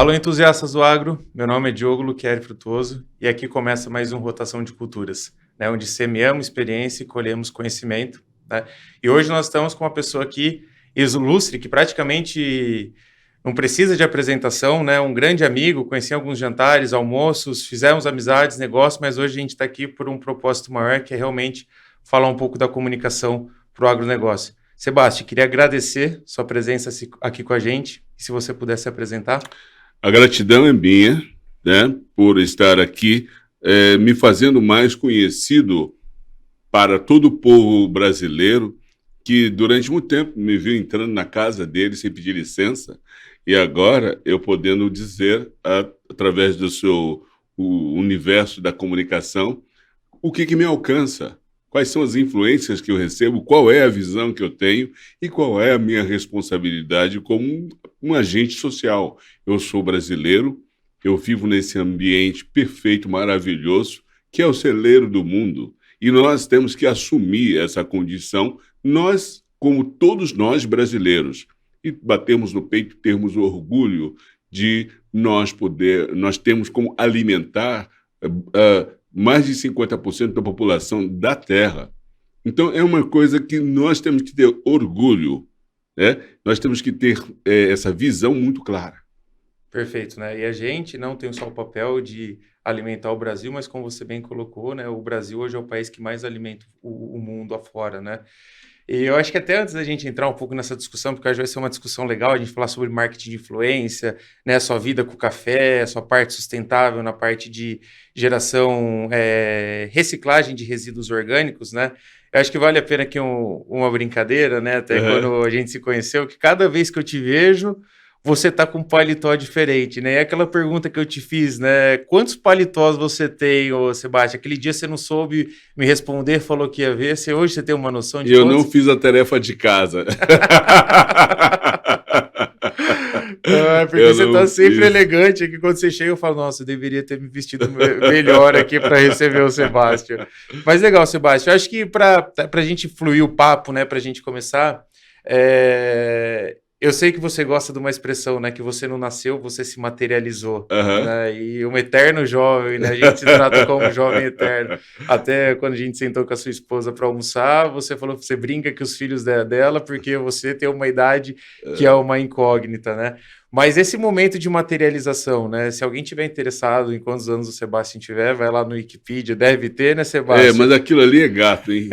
Alô, entusiastas do agro, meu nome é Diogo Luqueri Frutuoso e aqui começa mais um Rotação de Culturas, né, onde semeamos experiência e colhemos conhecimento. Né? E hoje nós estamos com uma pessoa aqui ilustre, que praticamente não precisa de apresentação, né, um grande amigo, conheci alguns jantares, almoços, fizemos amizades, negócios, mas hoje a gente está aqui por um propósito maior, que é realmente falar um pouco da comunicação para o agronegócio. Sebastião, queria agradecer sua presença aqui com a gente, e se você pudesse apresentar. A gratidão é minha, né, por estar aqui, me fazendo mais conhecido para todo o povo brasileiro, que durante muito tempo me viu entrando na casa dele sem pedir licença, e agora eu podendo dizer, através do seu universo da comunicação, o que me alcança, quais são as influências que eu recebo, qual é a visão que eu tenho e qual é a minha responsabilidade como um agente social. Eu sou brasileiro, eu vivo nesse ambiente perfeito, maravilhoso, que é o celeiro do mundo. E nós temos que assumir essa condição, nós, como todos nós brasileiros, e batermos no peito, termos orgulho de nós temos como alimentar mais de 50% da população da Terra. Então, é uma coisa que nós temos que ter orgulho, né? Nós temos que ter essa visão muito clara. Perfeito, né? E a gente não tem só o papel de alimentar o Brasil, mas como você bem colocou, né? O Brasil hoje é o país que mais alimenta o mundo afora, né? E eu acho que até antes da gente entrar um pouco nessa discussão, porque acho que vai ser uma discussão legal, a gente falar sobre marketing de influência, né? Sua vida com o café, sua parte sustentável na parte de geração, reciclagem de resíduos orgânicos, né? Eu acho que vale a pena aqui uma brincadeira, né? Até quando a gente se conheceu, que cada vez que eu te vejo, você tá com um paletó diferente, né? E aquela pergunta que eu te fiz, né? Quantos paletós você tem, ô Sebastião? Aquele dia você não soube me responder, falou que ia ver. Hoje você tem uma noção de Eu quantos? não fiz a tarefa de casa. Porque Eu você tá não sempre fiz. elegante aqui. Quando você chega, eu falo, nossa, eu deveria ter me vestido melhor aqui para receber o Sebastião. Mas legal, Sebastião. Eu acho que para a gente fluir o papo, né? Para a gente começar, eu sei que você gosta de uma expressão, né? Que você não nasceu, você se materializou. Aham. Né? E um eterno jovem, né? A gente se trata como um jovem eterno. Até quando a gente sentou com a sua esposa para almoçar, você falou que você brinca que os filhos dela, porque você tem uma idade que é uma incógnita, né? Mas esse momento de materialização, né? Se alguém tiver interessado em quantos anos o Sebastião tiver, vai lá no Wikipedia, deve ter, né, Sebastião? Mas aquilo ali é gato, hein?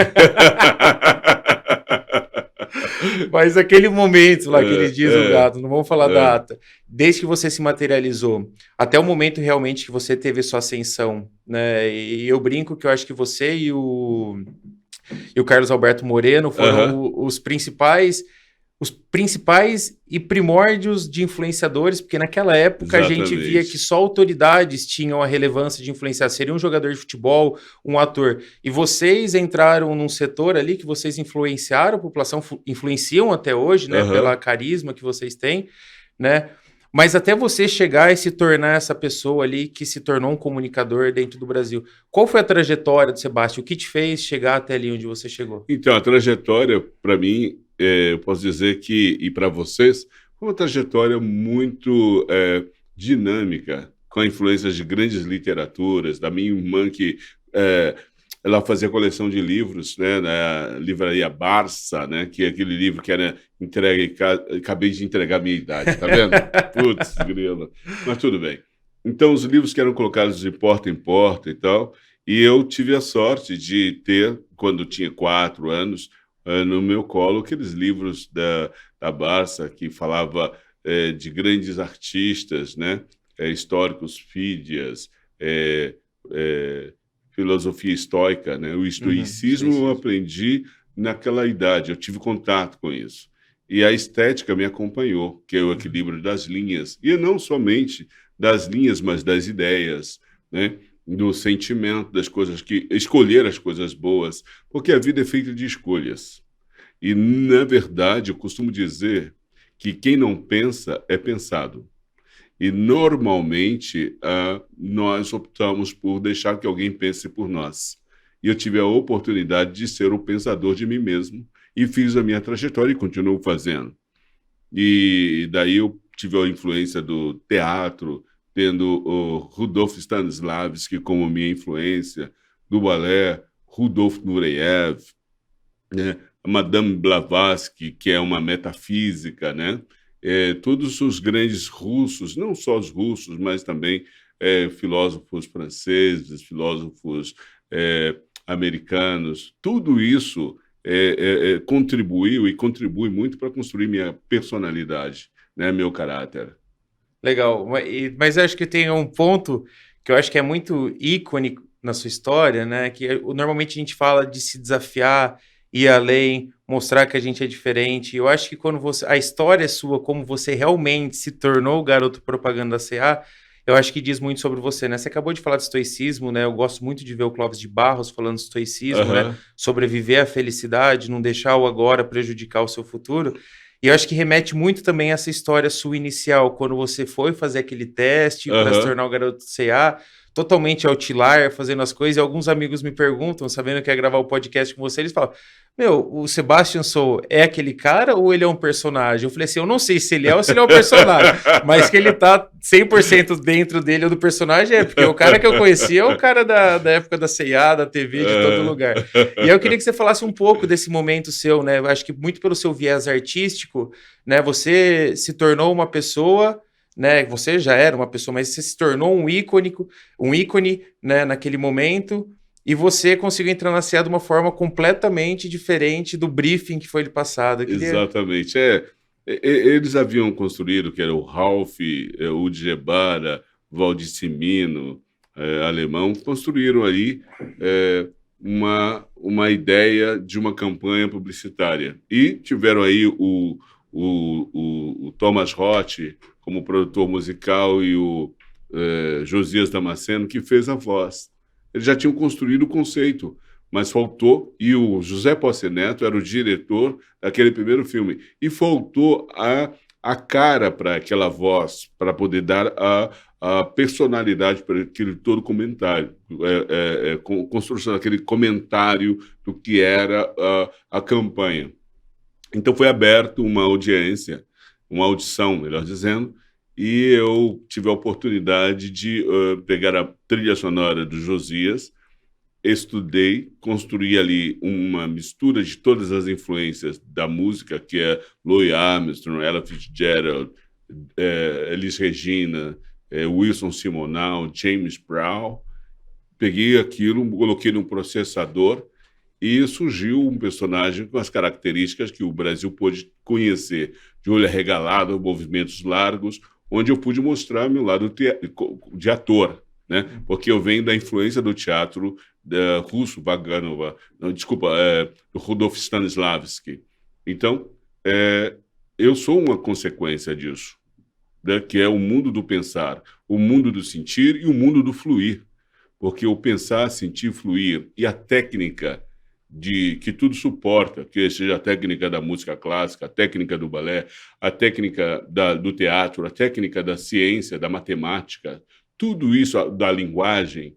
Mas aquele momento lá que eles dizem o gato, não vamos falar data, desde que você se materializou, até o momento realmente que você teve sua ascensão, né? E eu brinco que eu acho que você e o Carlos Alberto Moreno foram os principais e primórdios de influenciadores, porque naquela época a gente via que só autoridades tinham a relevância de influenciar, seria um jogador de futebol, um ator, e vocês entraram num setor ali que vocês influenciaram a população, influenciam até hoje, né, pela carisma que vocês têm, né, mas até você chegar e se tornar essa pessoa ali que se tornou um comunicador dentro do Brasil. Qual foi a trajetória do Sebastião? O que te fez chegar até ali onde você chegou? Então, a trajetória, para mim, eu posso dizer que, e para vocês, foi uma trajetória muito dinâmica, com a influência de grandes literaturas, da minha irmã que ela fazia coleção de livros, né, na livraria Barça, né, que é aquele livro que era entregue, acabei de entregar a minha idade, tá vendo? Putz, grila. Mas tudo bem. Então, os livros que eram colocados de porta em porta e tal, e eu tive a sorte de ter, quando tinha 4 anos, no meu colo, aqueles livros da Barça que falava de grandes artistas, né? Históricos, Fídias, filosofia estoica, né? O estoicismo eu aprendi naquela idade, eu tive contato com isso. E a estética me acompanhou, que é o equilíbrio das linhas, e não somente das linhas, mas das ideias, né? Do sentimento das coisas, escolher as coisas boas, porque a vida é feita de escolhas. E, na verdade, eu costumo dizer que quem não pensa é pensado. E, normalmente, nós optamos por deixar que alguém pense por nós. E eu tive a oportunidade de ser o pensador de mim mesmo e fiz a minha trajetória e continuo fazendo. E daí eu tive a influência do teatro, tendo o Rudolf Stanislavski como minha influência, do balé, Rudolf Nureyev, né? A Madame Blavatsky, que é uma metafísica, né? Todos os grandes russos, não só os russos, mas também filósofos franceses, filósofos americanos, tudo isso contribuiu e contribui muito para construir minha personalidade, né? Meu caráter. Legal, mas eu acho que tem um ponto que eu acho que é muito ícone na sua história, né? Que normalmente a gente fala de se desafiar, ir além, mostrar que a gente é diferente. Eu acho que quando a história é sua, como você realmente se tornou o garoto propaganda da CA, eu acho que diz muito sobre você, né? Você acabou de falar de estoicismo, né? Eu gosto muito de ver o Clóvis de Barros falando de estoicismo, né? Sobreviver à felicidade, não deixar o agora prejudicar o seu futuro. E eu acho que remete muito também a essa história sua inicial, quando você foi fazer aquele teste para se tornar o garoto CA, totalmente outlier, fazendo as coisas, e alguns amigos me perguntam, sabendo que ia gravar o podcast com você, eles falam, meu, o Sebastian Soul é aquele cara ou ele é um personagem? Eu falei assim, eu não sei se ele é ou se ele é um personagem, mas que ele tá 100% dentro dele ou do personagem porque o cara que eu conhecia é o cara da época da C&A, da TV, de todo lugar. E aí eu queria que você falasse um pouco desse momento seu, né? Eu acho que muito pelo seu viés artístico, né? Você se tornou uma pessoa, né? Você já era uma pessoa, mas você se tornou um ícone, né? Naquele momento. E você conseguiu entrar na CA de uma forma completamente diferente do briefing que foi lhe passado. Exatamente. Eles haviam construído, que era o Ralph, o Djebara, Valdicimino, alemão, construíram ali uma ideia de uma campanha publicitária. E tiveram aí o Thomas Roth como produtor musical e o Josias Damasceno, que fez a voz. Eles já tinham construído o conceito, mas faltou, e o José Posse Neto era o diretor daquele primeiro filme, e faltou a cara para aquela voz, para poder dar a personalidade para aquele todo comentário, construção daquele comentário do que era a campanha. Então foi aberto uma audiência, uma audição, melhor dizendo, e eu tive a oportunidade de pegar a trilha sonora do Josias, estudei, construí ali uma mistura de todas as influências da música, que é Louis Armstrong, Ella Fitzgerald, Elis Regina, Wilson Simonal, James Brown. Peguei aquilo, coloquei num processador e surgiu um personagem com as características que o Brasil pôde conhecer, de olho arregalado, movimentos largos, onde eu pude mostrar meu lado de ator, né? Porque eu venho da influência do teatro russo, Vaganova, do Rudolf Stanislavski. Então, eu sou uma consequência disso, né? Que é o mundo do pensar, o mundo do sentir e o mundo do fluir. Porque o pensar, sentir, fluir e a técnica que tudo suporta, que seja a técnica da música clássica, a técnica do balé, a técnica do teatro, a técnica da ciência, da matemática, tudo isso da linguagem,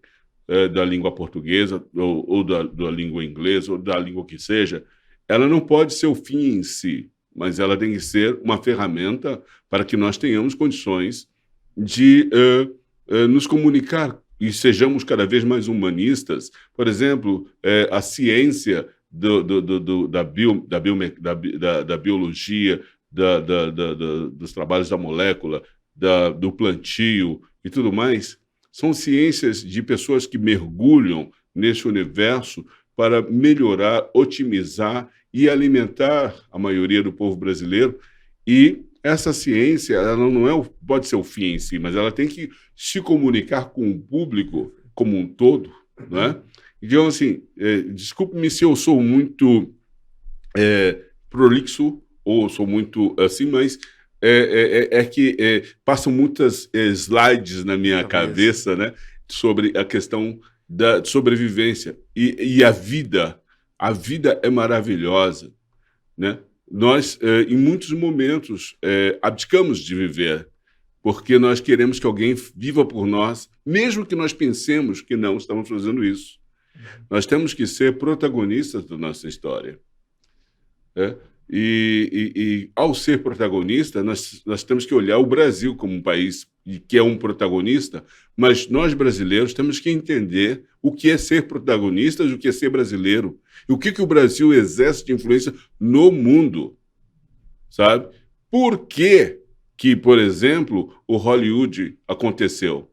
da língua portuguesa, ou da língua inglesa, ou da língua que seja, ela não pode ser o fim em si, mas ela tem que ser uma ferramenta para que nós tenhamos condições de nos comunicar e sejamos cada vez mais humanistas. Por exemplo, a ciência da biologia, dos trabalhos da molécula, do plantio e tudo mais, são ciências de pessoas que mergulham nesse universo para melhorar, otimizar e alimentar a maioria do povo brasileiro. E essa ciência, ela não pode ser o fim em si, mas ela tem que se comunicar com o público como um todo, né? Então, assim, desculpe-me se eu sou muito prolixo ou sou muito assim, mas que passam muitas slides na minha cabeça, né, sobre a questão da sobrevivência. E a vida é maravilhosa, né? Nós, em muitos momentos, abdicamos de viver, porque nós queremos que alguém viva por nós, mesmo que nós pensemos que não estamos fazendo isso. Nós temos que ser protagonistas da nossa história. E ao ser protagonista, nós temos que olhar o Brasil como um país que é um protagonista, mas nós brasileiros temos que entender o que é ser protagonistas, o que é ser brasileiro, e o que o Brasil exerce de influência no mundo, sabe? Por que, por exemplo, o Hollywood aconteceu?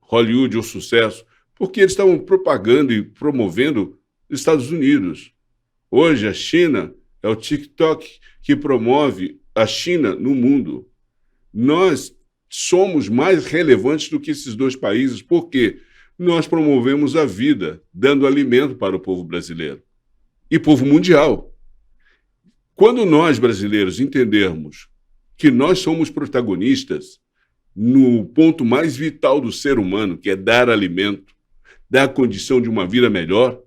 Hollywood, o sucesso, porque eles estavam propagando e promovendo os Estados Unidos. Hoje, a China é o TikTok que promove a China no mundo. Nós somos mais relevantes do que esses dois países, porque nós promovemos a vida, dando alimento para o povo brasileiro e povo mundial. Quando nós, brasileiros, entendermos que nós somos protagonistas no ponto mais vital do ser humano, que é dar alimento, dar a condição de uma vida melhor,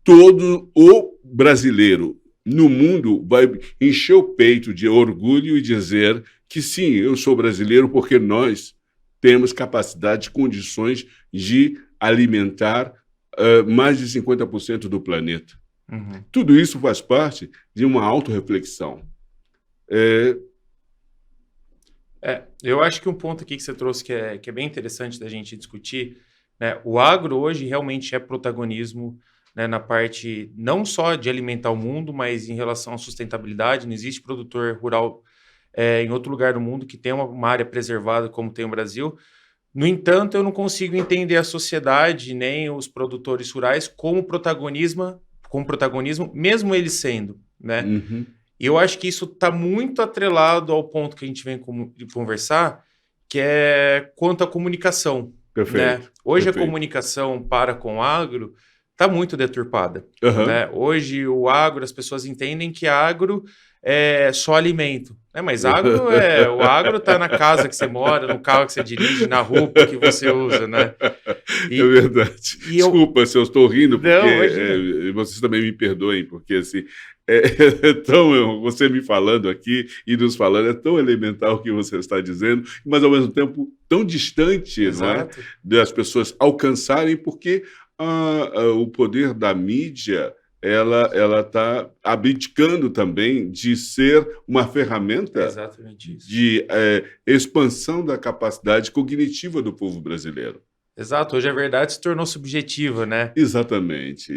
todo o brasileiro no mundo vai encher o peito de orgulho e dizer que sim, eu sou brasileiro porque nós temos capacidade, condições de alimentar mais de 50% do planeta. Uhum. Tudo isso faz parte de uma autorreflexão. Eu acho que um ponto aqui que você trouxe que é bem interessante da gente discutir, né? O agro hoje realmente é protagonismo, né, na parte não só de alimentar o mundo, mas em relação à sustentabilidade. Não existe produtor rural em outro lugar do mundo que tenha uma área preservada como tem o Brasil. No entanto, eu não consigo entender a sociedade nem os produtores rurais como protagonismo, mesmo eles sendo, né? Uhum. E eu acho que isso está muito atrelado ao ponto que a gente vem conversar, que é quanto à comunicação. Perfeito. Né? Hoje Perfeito. A comunicação para com o agro está muito deturpada. Uhum. Né? Hoje o agro, as pessoas entendem que agro é só alimento. Né? Mas o agro está na casa que você mora, no carro que você dirige, na roupa que você usa. Né? É verdade. Desculpa se eu estou rindo, porque vocês também me perdoem, porque assim, você me falando aqui e nos falando, é tão elementar o que você está dizendo, mas ao mesmo tempo tão distante, não é? Das pessoas alcançarem, porque o poder da mídia ela está abdicando também de ser uma ferramenta de expansão da capacidade cognitiva do povo brasileiro. Exato, hoje a verdade se tornou subjetiva, né? Exatamente.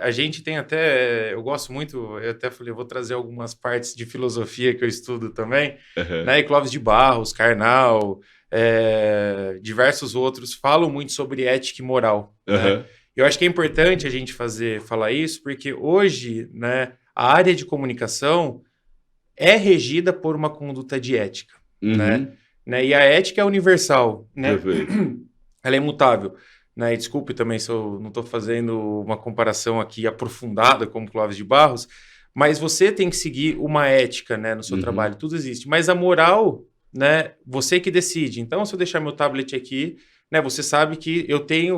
A gente tem até, eu gosto muito, eu até falei, eu vou trazer algumas partes de filosofia que eu estudo também, né? E Clóvis de Barros, Karnal, diversos outros falam muito sobre ética e moral. Né? Eu acho que é importante a gente falar isso, porque hoje, né, a área de comunicação é regida por uma conduta de ética, né? E a ética é universal, né? Ela é imutável. Né? E desculpe também se eu não estou fazendo uma comparação aqui aprofundada como Clóvis de Barros, mas você tem que seguir uma ética, né, no seu trabalho, tudo existe. Mas a moral, né, você que decide. Então, se eu deixar meu tablet aqui, né, você sabe que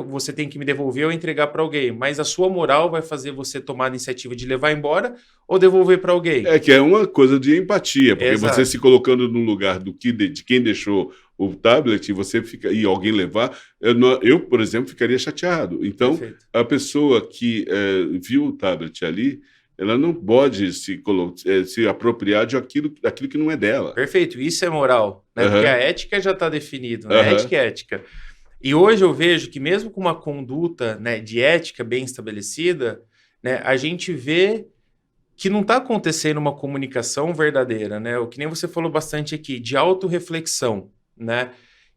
você tem que me devolver ou entregar para alguém, mas a sua moral vai fazer você tomar a iniciativa de levar embora ou devolver para alguém. Que é uma coisa de empatia, porque você se colocando no lugar de quem deixou o tablet e alguém levar, eu, por exemplo, ficaria chateado. Então, a pessoa que viu o tablet ali, ela não pode se apropriar daquilo que não é dela. Perfeito, isso é moral, né? Porque a ética já está definida, né? Ética é ética. E hoje eu vejo que mesmo com uma conduta, né, de ética bem estabelecida, né, a gente vê que não está acontecendo uma comunicação verdadeira, né? O que nem você falou bastante aqui, de autorreflexão, né?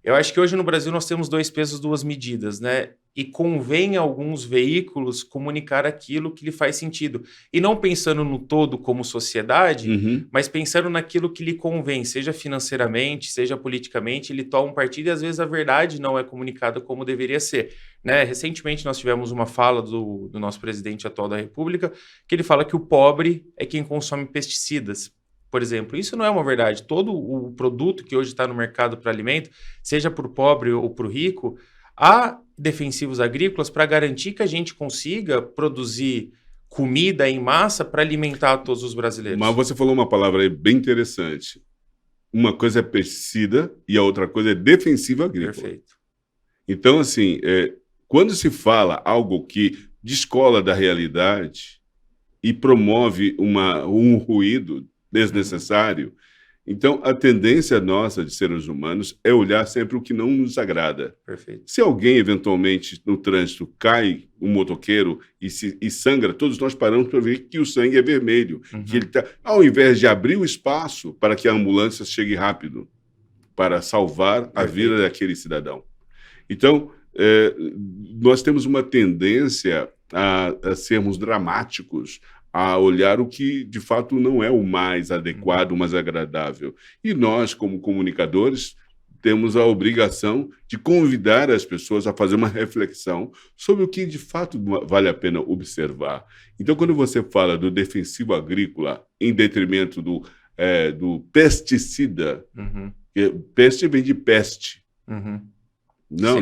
Eu acho que hoje no Brasil nós temos 2 pesos, 2 medidas, né? E convém a alguns veículos comunicar aquilo que lhe faz sentido. E não pensando no todo como sociedade, mas pensando naquilo que lhe convém, seja financeiramente, seja politicamente, ele toma um partido e às vezes a verdade não é comunicada como deveria ser. Né? Recentemente nós tivemos uma fala do nosso presidente atual da República, que ele fala que o pobre é quem consome pesticidas. Por exemplo, isso não é uma verdade. Todo o produto que hoje está no mercado para alimento, seja para o pobre ou para o rico, há defensivos agrícolas para garantir que a gente consiga produzir comida em massa para alimentar todos os brasileiros. Mas você falou uma palavra aí bem interessante. Uma coisa é pesticida e a outra coisa é defensivo agrícola. Perfeito. Então, assim, quando se fala algo que descola da realidade, e promove um ruído desnecessário. Então, a tendência nossa de seres humanos é olhar sempre o que não nos agrada. Perfeito. Se alguém, eventualmente, no trânsito, cai um motoqueiro e sangra, todos nós paramos para ver que o sangue é vermelho. Que ele tá, ao invés de abrir o espaço para que a ambulância chegue rápido, para salvar a vida daquele cidadão. Então, nós temos uma tendência a sermos dramáticos, a olhar o que, de fato, não é o mais adequado, o mais agradável. E nós, como comunicadores, temos a obrigação de convidar as pessoas a fazer uma reflexão sobre o que, de fato, vale a pena observar. Então, quando você fala do defensivo agrícola em detrimento do pesticida, peste vem de peste. Não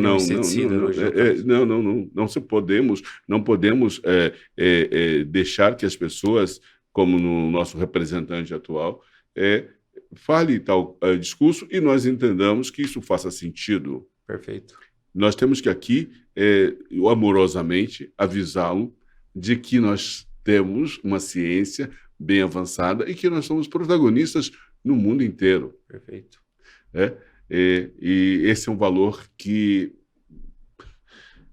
podemos deixar que as pessoas, como no nosso representante atual, fale tal discurso e nós entendamos que isso faça sentido. Perfeito. Nós temos que aqui, amorosamente, avisá-lo de que nós temos uma ciência bem avançada e que nós somos protagonistas no mundo inteiro. Perfeito. E esse é um valor que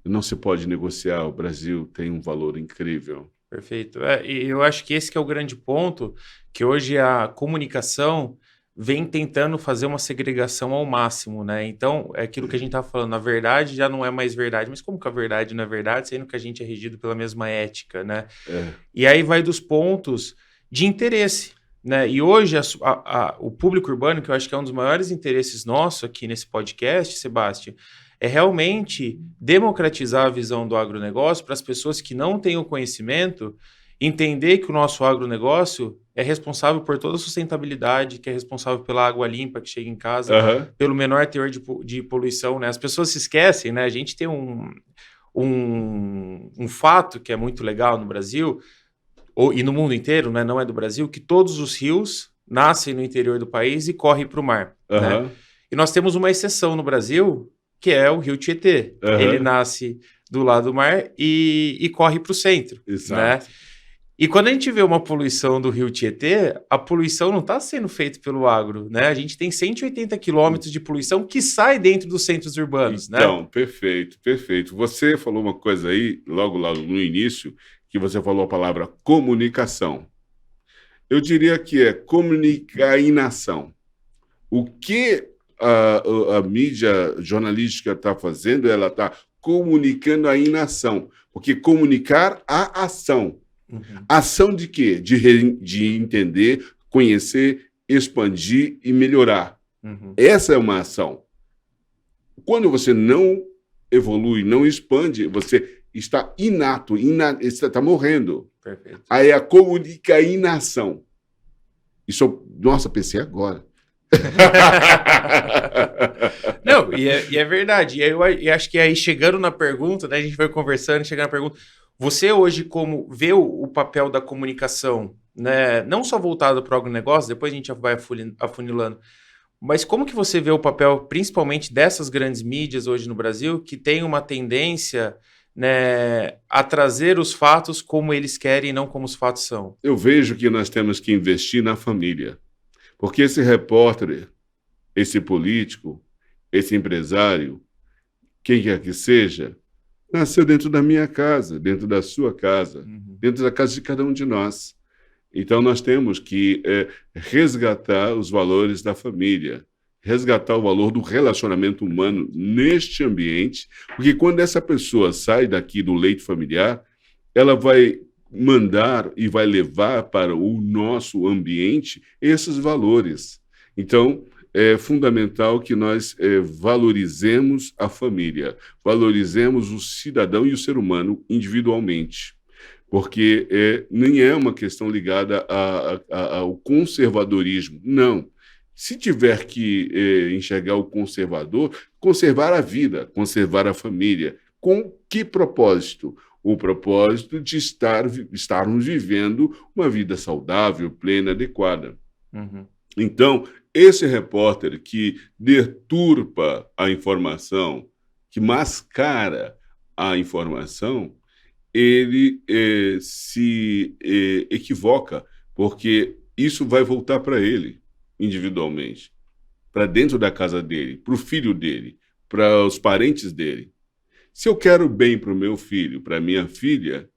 não se pode negociar. O Brasil tem um valor incrível. Perfeito. E eu acho que esse que é o grande ponto, que hoje a comunicação vem tentando fazer uma segregação ao máximo, né? Então, é aquilo que a gente estava falando, a verdade já não é mais verdade, mas como que a verdade não é verdade, sendo que a gente é regido pela mesma ética, né? E aí vai dos pontos de interesse, né? E hoje o público urbano, que eu acho que é um dos maiores interesses nossos aqui nesse podcast, Sebastião, é realmente democratizar a visão do agronegócio para as pessoas que não têm o conhecimento entender que o nosso agronegócio é responsável por toda a sustentabilidade, que é responsável pela água limpa que chega em casa, pelo menor teor de poluição, né? As pessoas se esquecem, né? A gente tem um fato que é muito legal no Brasil, e no mundo inteiro, né? Não é do Brasil, que todos os rios nascem no interior do país e correm para o mar. Né? E nós temos uma exceção no Brasil, que é o rio Tietê. Ele nasce do lado do mar e corre para o centro. Exato. Né? E quando a gente vê uma poluição do rio Tietê, a poluição não está sendo feita pelo agro, né? A gente tem 180 quilômetros de poluição que sai dentro dos centros urbanos, então, né? Perfeito. Você falou uma coisa aí, logo lá no início, que você falou a palavra comunicação. Eu diria que é comunicar em ação. O que a mídia jornalística está fazendo, ela está comunicando a inação. Porque comunicar a ação. Ação de quê? De entender, conhecer, expandir e melhorar. Essa é uma ação. Quando você não evolui, não expande, você está inato, você está morrendo. Perfeito. Aí a comunica inação. Isso, nossa, pensei agora. Não, e é verdade. E acho que aí chegando na pergunta, né, a gente vai conversando, chegando na pergunta, você hoje como vê o papel da comunicação, né, não só voltado para o agronegócio, depois a gente já vai afunilando, mas como que você vê o papel principalmente dessas grandes mídias hoje no Brasil, que tem uma tendência, né, a trazer os fatos como eles querem e não como os fatos são? Eu vejo que nós temos que investir na família. Porque esse repórter, esse político, esse empresário, quem quer que seja, nasceu dentro da minha casa, dentro da sua casa, dentro da casa de cada um de nós. Então, nós temos que resgatar os valores da família, resgatar o valor do relacionamento humano neste ambiente, porque quando essa pessoa sai daqui do leito familiar, ela vai mandar e vai levar para o nosso ambiente esses valores. Então, é fundamental que nós valorizemos a família, valorizemos o cidadão e o ser humano individualmente, porque nem é uma questão ligada ao conservadorismo, não. Se tiver que enxergar o conservador, conservar a vida, conservar a família, com que propósito? O propósito de estarmos vivendo uma vida saudável, plena, adequada. Então, esse repórter que deturpa a informação, que mascara a informação, ele se equivoca, porque isso vai voltar para ele, individualmente, para dentro da casa dele, para o filho dele, para os parentes dele. Se eu quero bem para o meu filho, para a minha filha,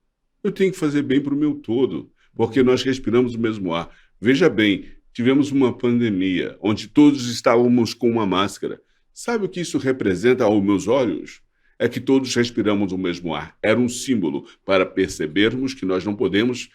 eu tenho que fazer bem para o meu todo, porque nós respiramos o mesmo ar. Veja bem, tivemos uma pandemia onde todos estávamos com uma máscara. Sabe o que isso representa aos meus olhos? É que todos respiramos o mesmo ar. Era um símbolo para percebermos que nós não podemos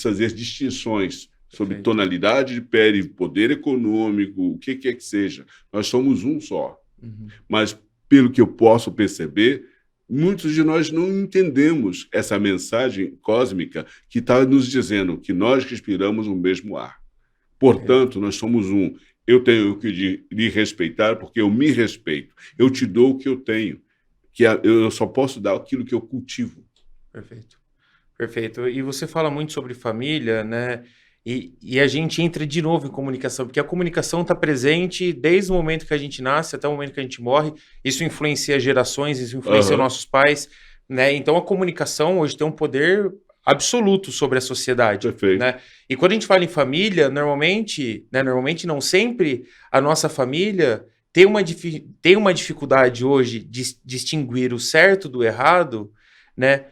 fazer distinções sobre tonalidade de pele, poder econômico, o que quer que seja. Nós somos um só. Uhum. Mas, pelo que eu posso perceber, muitos de nós não entendemos essa mensagem cósmica que está nos dizendo que nós respiramos o mesmo ar. Portanto, nós somos um. Eu tenho que lhe respeitar porque eu me respeito. Eu te dou o que eu tenho, eu só posso dar aquilo que eu cultivo. Perfeito. Perfeito. E você fala muito sobre família, né? E a gente entra de novo em comunicação, porque a comunicação está presente desde o momento que a gente nasce até o momento que a gente morre. Isso influencia gerações, isso influencia nossos pais, né? Então a comunicação hoje tem um poder absoluto sobre a sociedade. Perfeito. Né? E quando a gente fala em família, normalmente não sempre, a nossa família tem uma dificuldade hoje de distinguir o certo do errado, né?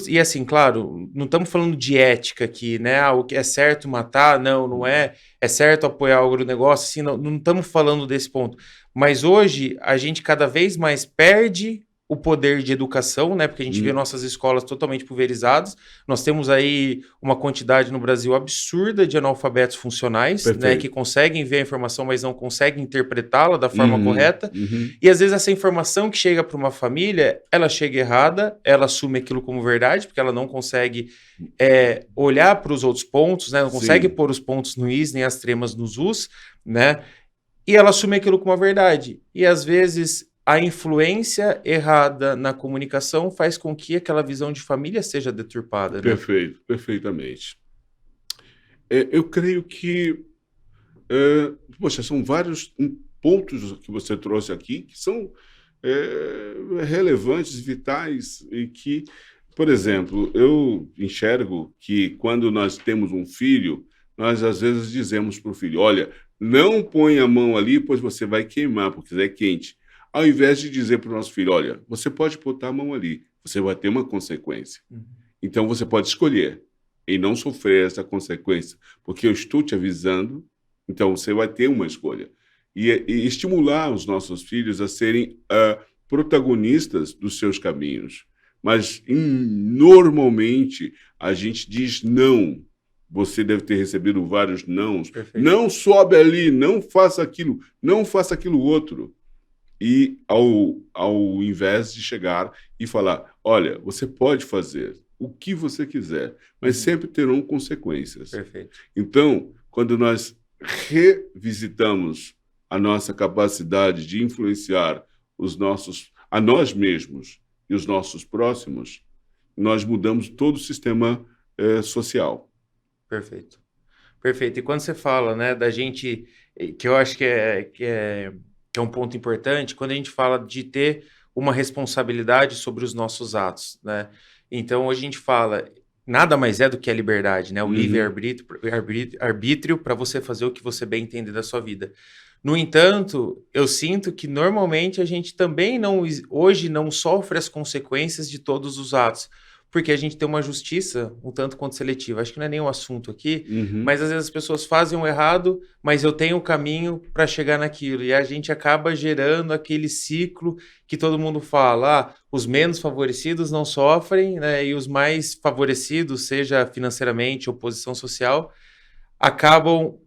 E assim, claro, não estamos falando de ética aqui, né? O que é certo matar, não é. É certo apoiar o agronegócio, assim, não estamos falando desse ponto. Mas hoje a gente cada vez mais perde o poder de educação, né? Porque a gente vê nossas escolas totalmente pulverizadas. Nós temos aí uma quantidade no Brasil absurda de analfabetos funcionais, né? Que conseguem ver a informação, mas não conseguem interpretá-la da forma correta. E às vezes essa informação que chega para uma família, ela chega errada, ela assume aquilo como verdade, porque ela não consegue olhar para os outros pontos, né? Não consegue pôr os pontos no is, nem as tremas nos us, né? E ela assume aquilo como uma verdade. E às vezes a influência errada na comunicação faz com que aquela visão de família seja deturpada. Né? Perfeito, perfeitamente. Eu creio que poxa, são vários pontos que você trouxe aqui que são relevantes, vitais, e que, por exemplo, eu enxergo que quando nós temos um filho, nós às vezes dizemos para o filho, olha, não põe a mão ali, pois você vai queimar, porque é quente. Ao invés de dizer para o nosso filho, olha, você pode botar a mão ali, você vai ter uma consequência. Então, você pode escolher e não sofrer essa consequência, porque eu estou te avisando, então você vai ter uma escolha. E estimular os nossos filhos a serem protagonistas dos seus caminhos. Mas, normalmente, a gente diz não. Você deve ter recebido vários nãos. Perfeito. Não sobe ali, não faça aquilo outro. E ao invés de chegar e falar, olha, você pode fazer o que você quiser, mas sempre terão consequências. Perfeito. Então, quando nós revisitamos a nossa capacidade de influenciar a nós mesmos e os nossos próximos, nós mudamos todo o sistema social. Perfeito. Perfeito. E quando você fala, né, da gente, que eu acho que é um ponto importante, quando a gente fala de ter uma responsabilidade sobre os nossos atos, né? Então, hoje a gente fala, nada mais é do que a liberdade, né? O livre-arbítrio para você fazer o que você bem entender da sua vida. No entanto, eu sinto que normalmente a gente também hoje não sofre as consequências de todos os atos, porque a gente tem uma justiça um tanto quanto seletiva. Acho que não é nem um assunto aqui, mas às vezes as pessoas fazem o errado, mas eu tenho o caminho para chegar naquilo. E a gente acaba gerando aquele ciclo que todo mundo fala, os menos favorecidos não sofrem, né? E os mais favorecidos, seja financeiramente ou posição social, acabam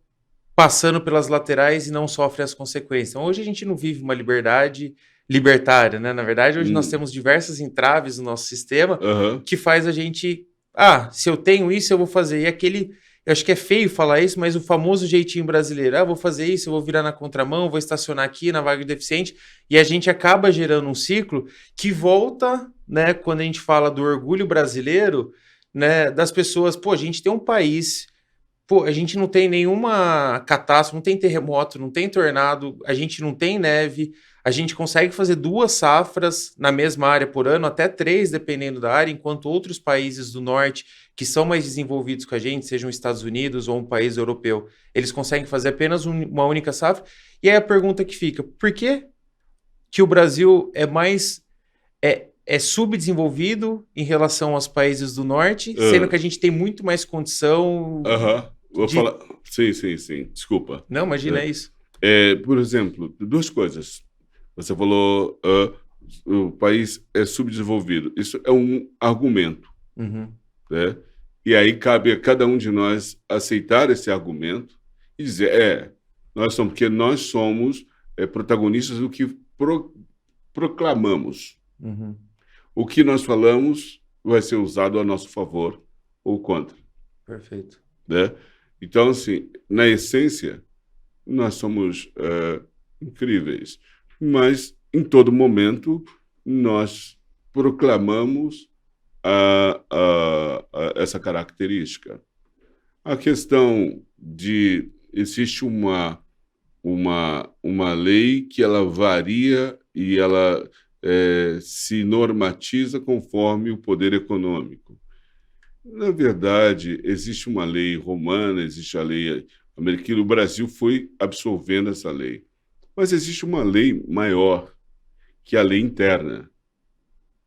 passando pelas laterais e não sofrem as consequências. Então, hoje a gente não vive uma liberdade libertária, né? Na verdade, hoje nós temos diversas entraves no nosso sistema que faz a gente... se eu tenho isso, eu vou fazer. E aquele... Eu acho que é feio falar isso, mas o famoso jeitinho brasileiro. Vou fazer isso, eu vou virar na contramão, vou estacionar aqui na vaga de deficiente. E a gente acaba gerando um ciclo que volta, né? Quando a gente fala do orgulho brasileiro, né? Das pessoas... Pô, a gente tem um país pô, a gente não tem nenhuma catástrofe, não tem terremoto, não tem tornado, a gente não tem neve, a gente consegue fazer 2 safras na mesma área por ano, até 3, dependendo da área, enquanto outros países do norte, que são mais desenvolvidos que a gente, sejam Estados Unidos ou um país europeu, eles conseguem fazer apenas uma única safra. E aí a pergunta que fica, por que o Brasil é mais subdesenvolvido em relação aos países do norte, sendo que a gente tem muito mais condição Vou de... falar. Sim. Desculpa. Não, imagina isso. Por exemplo, 2 coisas. Você falou o país é subdesenvolvido. Isso é um argumento. Uhum. Né? E aí cabe a cada um de nós aceitar esse argumento e dizer, porque nós somos protagonistas do que proclamamos. Uhum. O que nós falamos vai ser usado a nosso favor ou contra. Perfeito. Né? Então, assim, na essência, nós somos incríveis, mas em todo momento nós proclamamos essa característica. A questão de existe uma lei que ela varia e ela se normatiza conforme o poder econômico. Na verdade, existe uma lei romana, existe a lei americana, o Brasil foi absorvendo essa lei. Mas existe uma lei maior, que é a lei interna,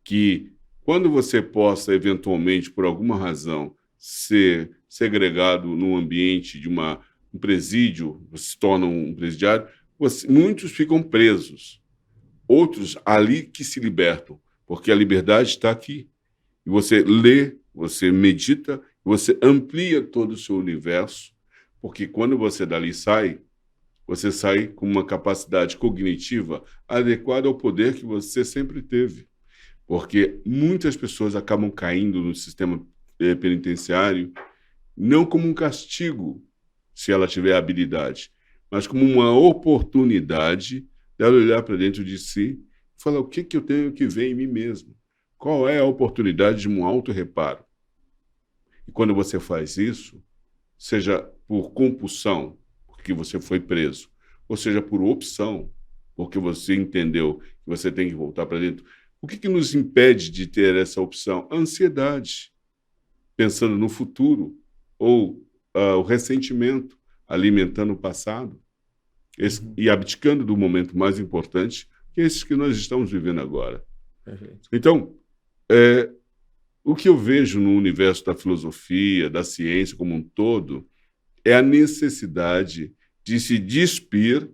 que quando você possa, eventualmente, por alguma razão, ser segregado num ambiente de um presídio, você se torna um presidiário, muitos ficam presos. Outros ali que se libertam, porque a liberdade está aqui. E você lê, você medita, você amplia todo o seu universo, porque quando você dali sai, você sai com uma capacidade cognitiva adequada ao poder que você sempre teve. Porque muitas pessoas acabam caindo no sistema penitenciário não como um castigo, se ela tiver habilidade, mas como uma oportunidade dela olhar para dentro de si e falar o que eu tenho que ver em mim mesmo. Qual é a oportunidade de um auto-reparo? E quando você faz isso, seja por compulsão, porque você foi preso, ou seja por opção, porque você entendeu que você tem que voltar para dentro, o que nos impede de ter essa opção? A ansiedade, pensando no futuro, ou o ressentimento, alimentando o passado. E abdicando do momento mais importante, que é esse que nós estamos vivendo agora. Perfeito. Então, o que eu vejo no universo da filosofia, da ciência como um todo, é a necessidade de se despir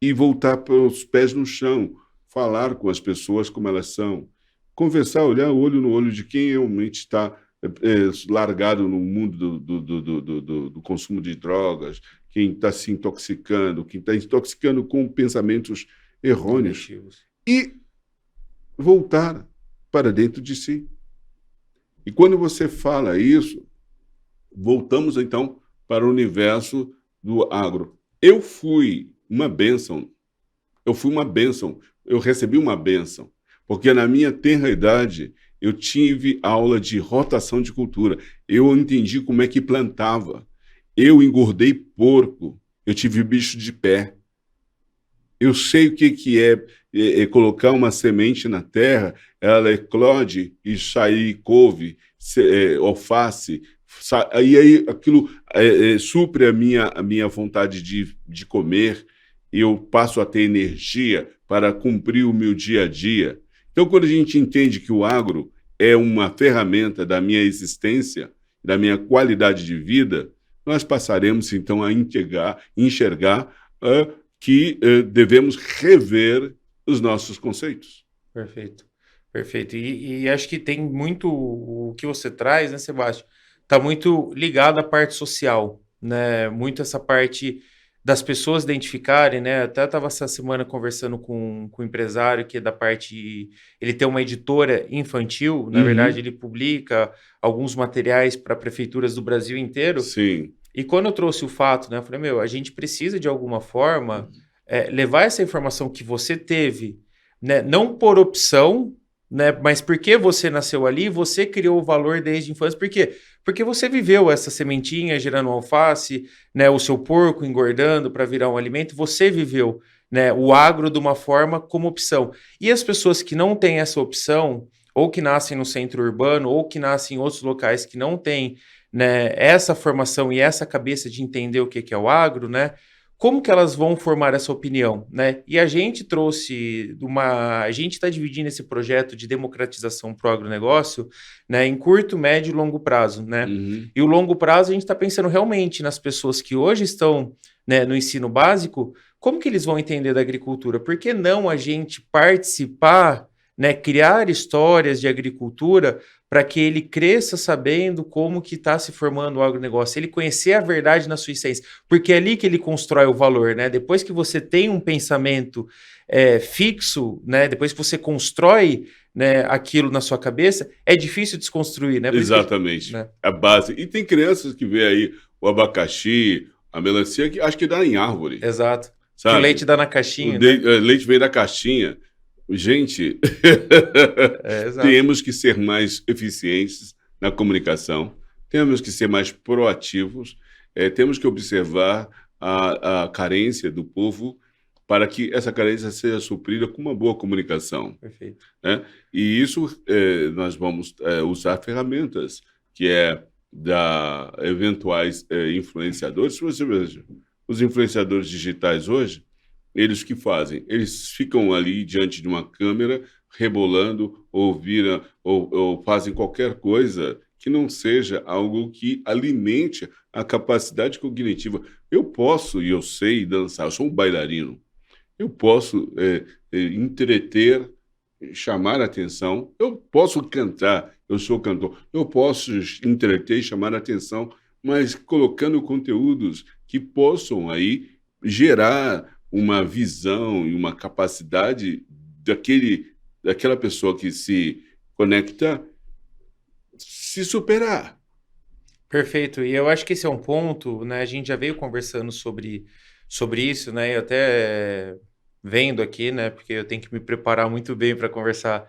e voltar para os pés no chão, falar com as pessoas como elas são, conversar, olhar o olho no olho de quem realmente está largado no mundo do consumo de drogas, quem está se intoxicando, quem está intoxicando com pensamentos errôneos, e voltar para dentro de si. E quando você fala isso, voltamos então para o universo do agro. Eu fui uma bênção, eu recebi uma bênção, porque na minha tenra idade eu tive aula de rotação de cultura, eu entendi como é que plantava, eu engordei porco, eu tive bicho de pé, eu sei o que é colocar uma semente na terra, ela eclode e sair couve, alface, e aí aquilo supre a minha vontade de comer, e eu passo a ter energia para cumprir o meu dia a dia. Então, quando a gente entende que o agro é uma ferramenta da minha existência, da minha qualidade de vida, nós passaremos, então, a enxergar que devemos rever os nossos conceitos. Perfeito. Perfeito. E acho que tem muito o que você traz, né, Sebastião? Está muito ligado à parte social, né? Muito essa parte das pessoas identificarem, né? Até estava essa semana conversando com um empresário que é da parte... Ele tem uma editora infantil, na verdade ele publica alguns materiais para prefeituras do Brasil inteiro. Sim. E quando eu trouxe o fato, né? Eu falei, a gente precisa de alguma forma levar essa informação que você teve, né? Não por opção, né? Mas por que você nasceu ali? Você criou o valor desde a infância. Por quê? Porque você viveu essa sementinha gerando alface, né? O seu porco engordando para virar um alimento. Você viveu, né? O agro de uma forma como opção. E as pessoas que não têm essa opção, ou que nascem no centro urbano, ou que nascem em outros locais que não têm, né, essa formação e essa cabeça de entender o que é o agro, né? Como que elas vão formar essa opinião, né? E a gente trouxe a gente está dividindo esse projeto de democratização para o agronegócio, né, em curto, médio e longo prazo, né? Uhum. E o longo prazo a gente está pensando realmente nas pessoas que hoje estão, né, no ensino básico, como que eles vão entender da agricultura? Por que não a gente participar, né, criar histórias de agricultura para que ele cresça sabendo como que está se formando o agronegócio, ele conhecer a verdade na sua essência, porque é ali que ele constrói o valor, né? Depois que você tem um pensamento fixo, né? Depois que você constrói, né, aquilo na sua cabeça, é difícil desconstruir, né? Exatamente. Né? A base. E tem crianças que vê aí o abacaxi, a melancia, que acho que dá em árvore. Exato. Sabe? Que o leite dá na caixinha, né? Leite vem da caixinha. Gente, temos que ser mais eficientes na comunicação, temos que ser mais proativos, temos que observar a carência do povo para que essa carência seja suprida com uma boa comunicação. Perfeito. Né? E isso nós vamos usar ferramentas, que é da eventuais influenciadores. Se você veja, os influenciadores digitais hoje, eles que fazem? Eles ficam ali diante de uma câmera, rebolando, ou fazem qualquer coisa que não seja algo que alimente a capacidade cognitiva. Eu posso, e eu sei dançar, eu sou um bailarino, eu posso entreter, chamar a atenção, eu posso cantar, eu sou cantor, eu posso entreter e chamar a atenção, mas colocando conteúdos que possam aí gerar uma visão e uma capacidade daquela pessoa que se conecta se superar. Perfeito. E eu acho que esse é um ponto, né? A gente já veio conversando sobre isso, né? E até vendo aqui, né? Porque eu tenho que me preparar muito bem para conversar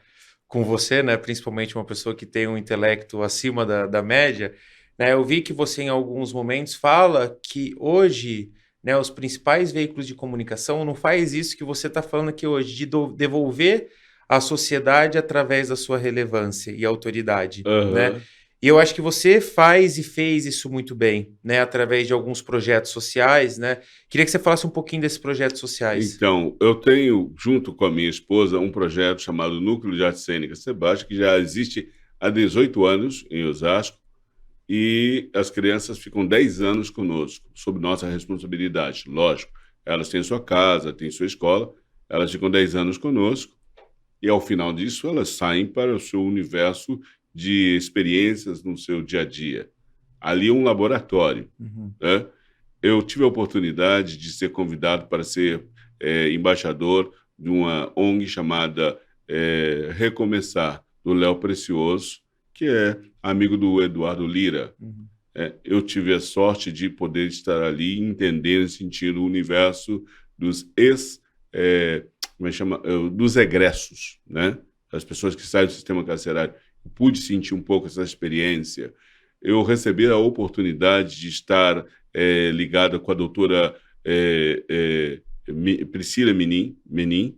com você, né? Principalmente uma pessoa que tem um intelecto acima da média, né? Eu vi que você em alguns momentos fala que hoje, né, os principais veículos de comunicação não faz isso que você está falando aqui hoje, de devolver à sociedade através da sua relevância e autoridade, né? E eu acho que você faz e fez isso muito bem, né, através de alguns projetos sociais, né? Queria que você falasse um pouquinho desses projetos sociais. Então, eu tenho, junto com a minha esposa, um projeto chamado Núcleo de Arte Cênica Sebastião, que já existe há 18 anos em Osasco, e as crianças ficam 10 anos conosco, sob nossa responsabilidade. Lógico, elas têm sua casa, têm sua escola, elas ficam 10 anos conosco, e ao final disso elas saem para o seu universo de experiências no seu dia a dia. Ali é um laboratório. Né? Eu tive a oportunidade de ser convidado para ser embaixador de uma ONG chamada Recomeçar, do Léo Precioso, que é amigo do Eduardo Lira. Eu tive a sorte de poder estar ali, entender e sentir o universo dos dos egressos, né? Das pessoas que saem do sistema carcerário. Eu pude sentir um pouco essa experiência. Eu recebi a oportunidade de estar ligado com a doutora Priscila Menin,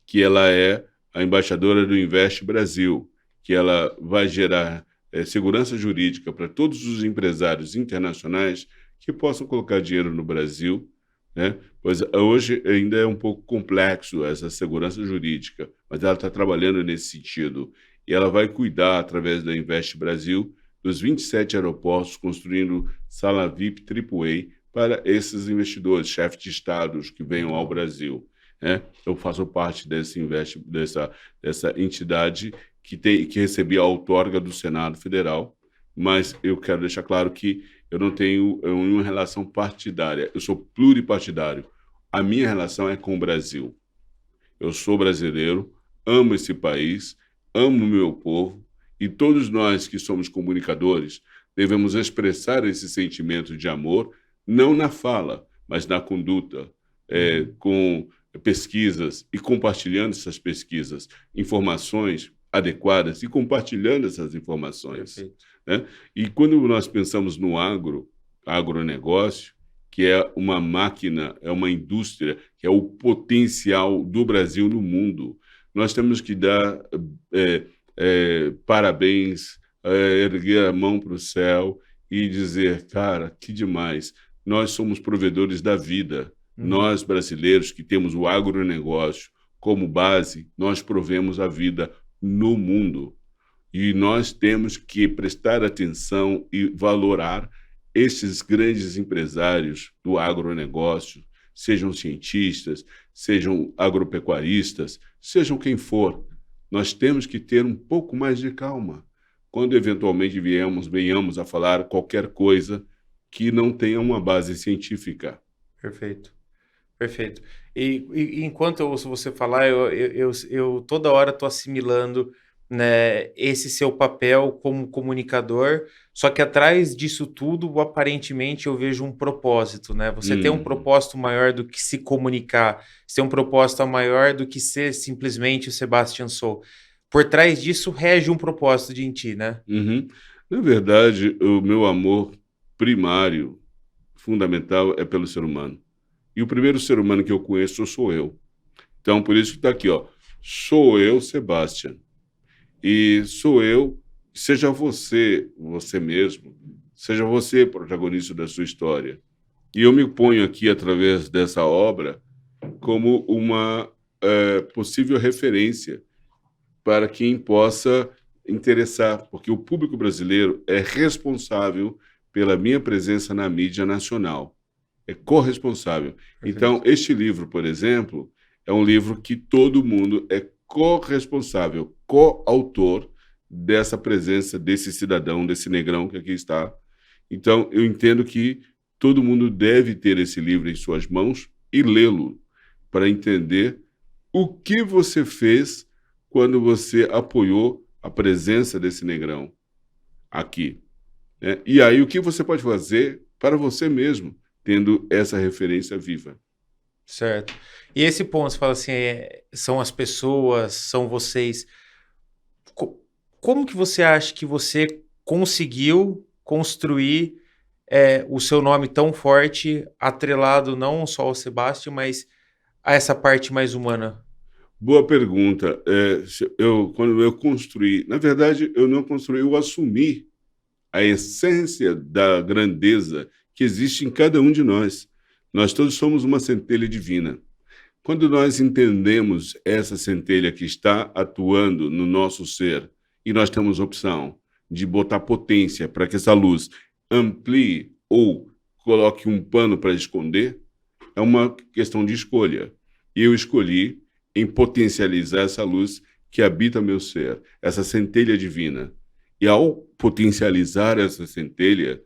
que ela é a embaixadora do Invest Brasil, que ela vai gerar segurança jurídica para todos os empresários internacionais que possam colocar dinheiro no Brasil, né? Pois hoje ainda é um pouco complexo essa segurança jurídica, mas ela está trabalhando nesse sentido. E ela vai cuidar, através da Invest Brasil, dos 27 aeroportos, construindo sala VIP AAA para esses investidores, chefes de estados que venham ao Brasil. Né? Eu faço parte dessa entidade que recebi a outorga do Senado Federal, mas eu quero deixar claro que eu não tenho uma relação partidária, eu sou pluripartidário. A minha relação é com o Brasil. Eu sou brasileiro, amo esse país, amo o meu povo, e todos nós que somos comunicadores devemos expressar esse sentimento de amor, não na fala, mas na conduta, com pesquisas e compartilhando essas pesquisas, informações adequadas e compartilhando essas informações, Perfeito. né? E quando nós pensamos no agronegócio, que é uma máquina, é uma indústria, que é o potencial do Brasil no mundo, nós temos que dar parabéns, erguer a mão para o céu e dizer, cara, que demais, nós somos provedores da vida. Nós, brasileiros, que temos o agronegócio como base, nós provemos a vida no mundo. E nós temos que prestar atenção e valorar esses grandes empresários do agronegócio, sejam cientistas, sejam agropecuaristas, sejam quem for. Nós temos que ter um pouco mais de calma quando eventualmente venhamos a falar qualquer coisa que não tenha uma base científica. Perfeito. Perfeito. E enquanto eu ouço você falar, eu toda hora estou assimilando, né, esse seu papel como comunicador, só que atrás disso tudo, aparentemente, eu vejo um propósito, né? Você tem um propósito maior do que se comunicar, você tem um propósito maior do que ser simplesmente o Sebastian Sou. Por trás disso, rege um propósito de em ti, né? Uhum. Na verdade, o meu amor primário, fundamental, é pelo ser humano. E o primeiro ser humano que eu conheço sou eu. Então, por isso que está aqui, ó. Sou eu, Sebastian. E sou eu, seja você, você mesmo, seja você protagonista da sua história. E eu me ponho aqui, através dessa obra, como uma possível referência para quem possa interessar, porque o público brasileiro é responsável pela minha presença na mídia nacional. É corresponsável. Então, este livro, por exemplo, é um livro que todo mundo é corresponsável, coautor dessa presença desse cidadão, desse negrão que aqui está. Então, eu entendo que todo mundo deve ter esse livro em suas mãos e lê-lo para entender o que você fez quando você apoiou a presença desse negrão aqui, né? E aí, o que você pode fazer para você mesmo, tendo essa referência viva. Certo. E esse ponto, você fala assim, são as pessoas, são vocês. Como que você acha que você conseguiu construir o seu nome tão forte, atrelado não só ao Sebastião, mas a essa parte mais humana? Boa pergunta. Quando eu construí, na verdade, eu não construí, eu assumi a essência da grandeza que existe em cada um de nós. Nós todos somos uma centelha divina. Quando nós entendemos essa centelha que está atuando no nosso ser e nós temos opção de botar potência para que essa luz amplie ou coloque um pano para esconder, é uma questão de escolha. E eu escolhi em potencializar essa luz que habita meu ser, essa centelha divina. E ao potencializar essa centelha,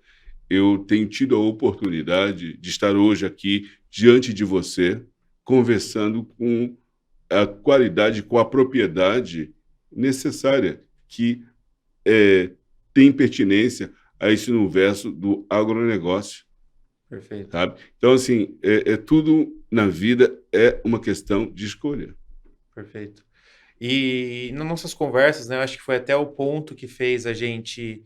eu tenho tido a oportunidade de estar hoje aqui diante de você, conversando com a qualidade, com a propriedade necessária que tem pertinência a esse universo do agronegócio. Perfeito. Sabe? Então, assim, tudo na vida é uma questão de escolha. Perfeito. E nas nossas conversas, né, eu acho que foi até o ponto que fez a gente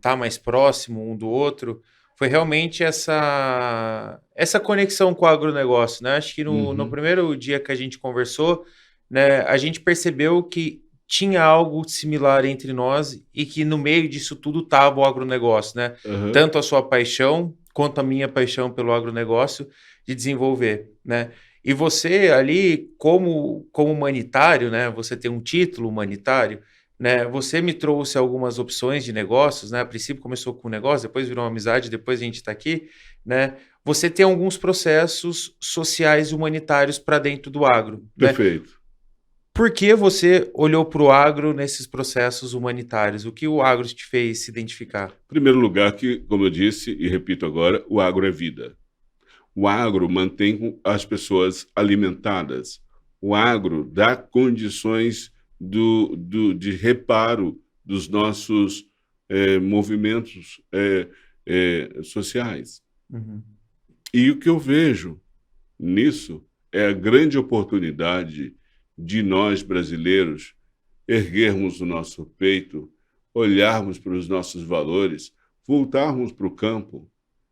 tá mais próximo um do outro, foi realmente essa conexão com o agronegócio, né? Acho que no primeiro dia que a gente conversou, né, a gente percebeu que tinha algo similar entre nós e que no meio disso tudo estava o agronegócio, né? Tanto a sua paixão quanto a minha paixão pelo agronegócio de desenvolver, né? E você ali, como humanitário, né? Você tem um título humanitário, né? Você me trouxe algumas opções de negócios, né? A princípio começou com um negócio, depois virou uma amizade, depois a gente está aqui, né? Você tem alguns processos sociais e humanitários para dentro do agro, né? Perfeito. Por que você olhou para o agro nesses processos humanitários? O que o agro te fez se identificar? Em primeiro lugar, que, como eu disse e repito agora, o agro é vida. O agro mantém as pessoas alimentadas. O agro dá condições de reparo dos nossos movimentos sociais. E o que eu vejo nisso é a grande oportunidade de nós, brasileiros, erguermos o nosso peito, olharmos para os nossos valores, voltarmos para o campo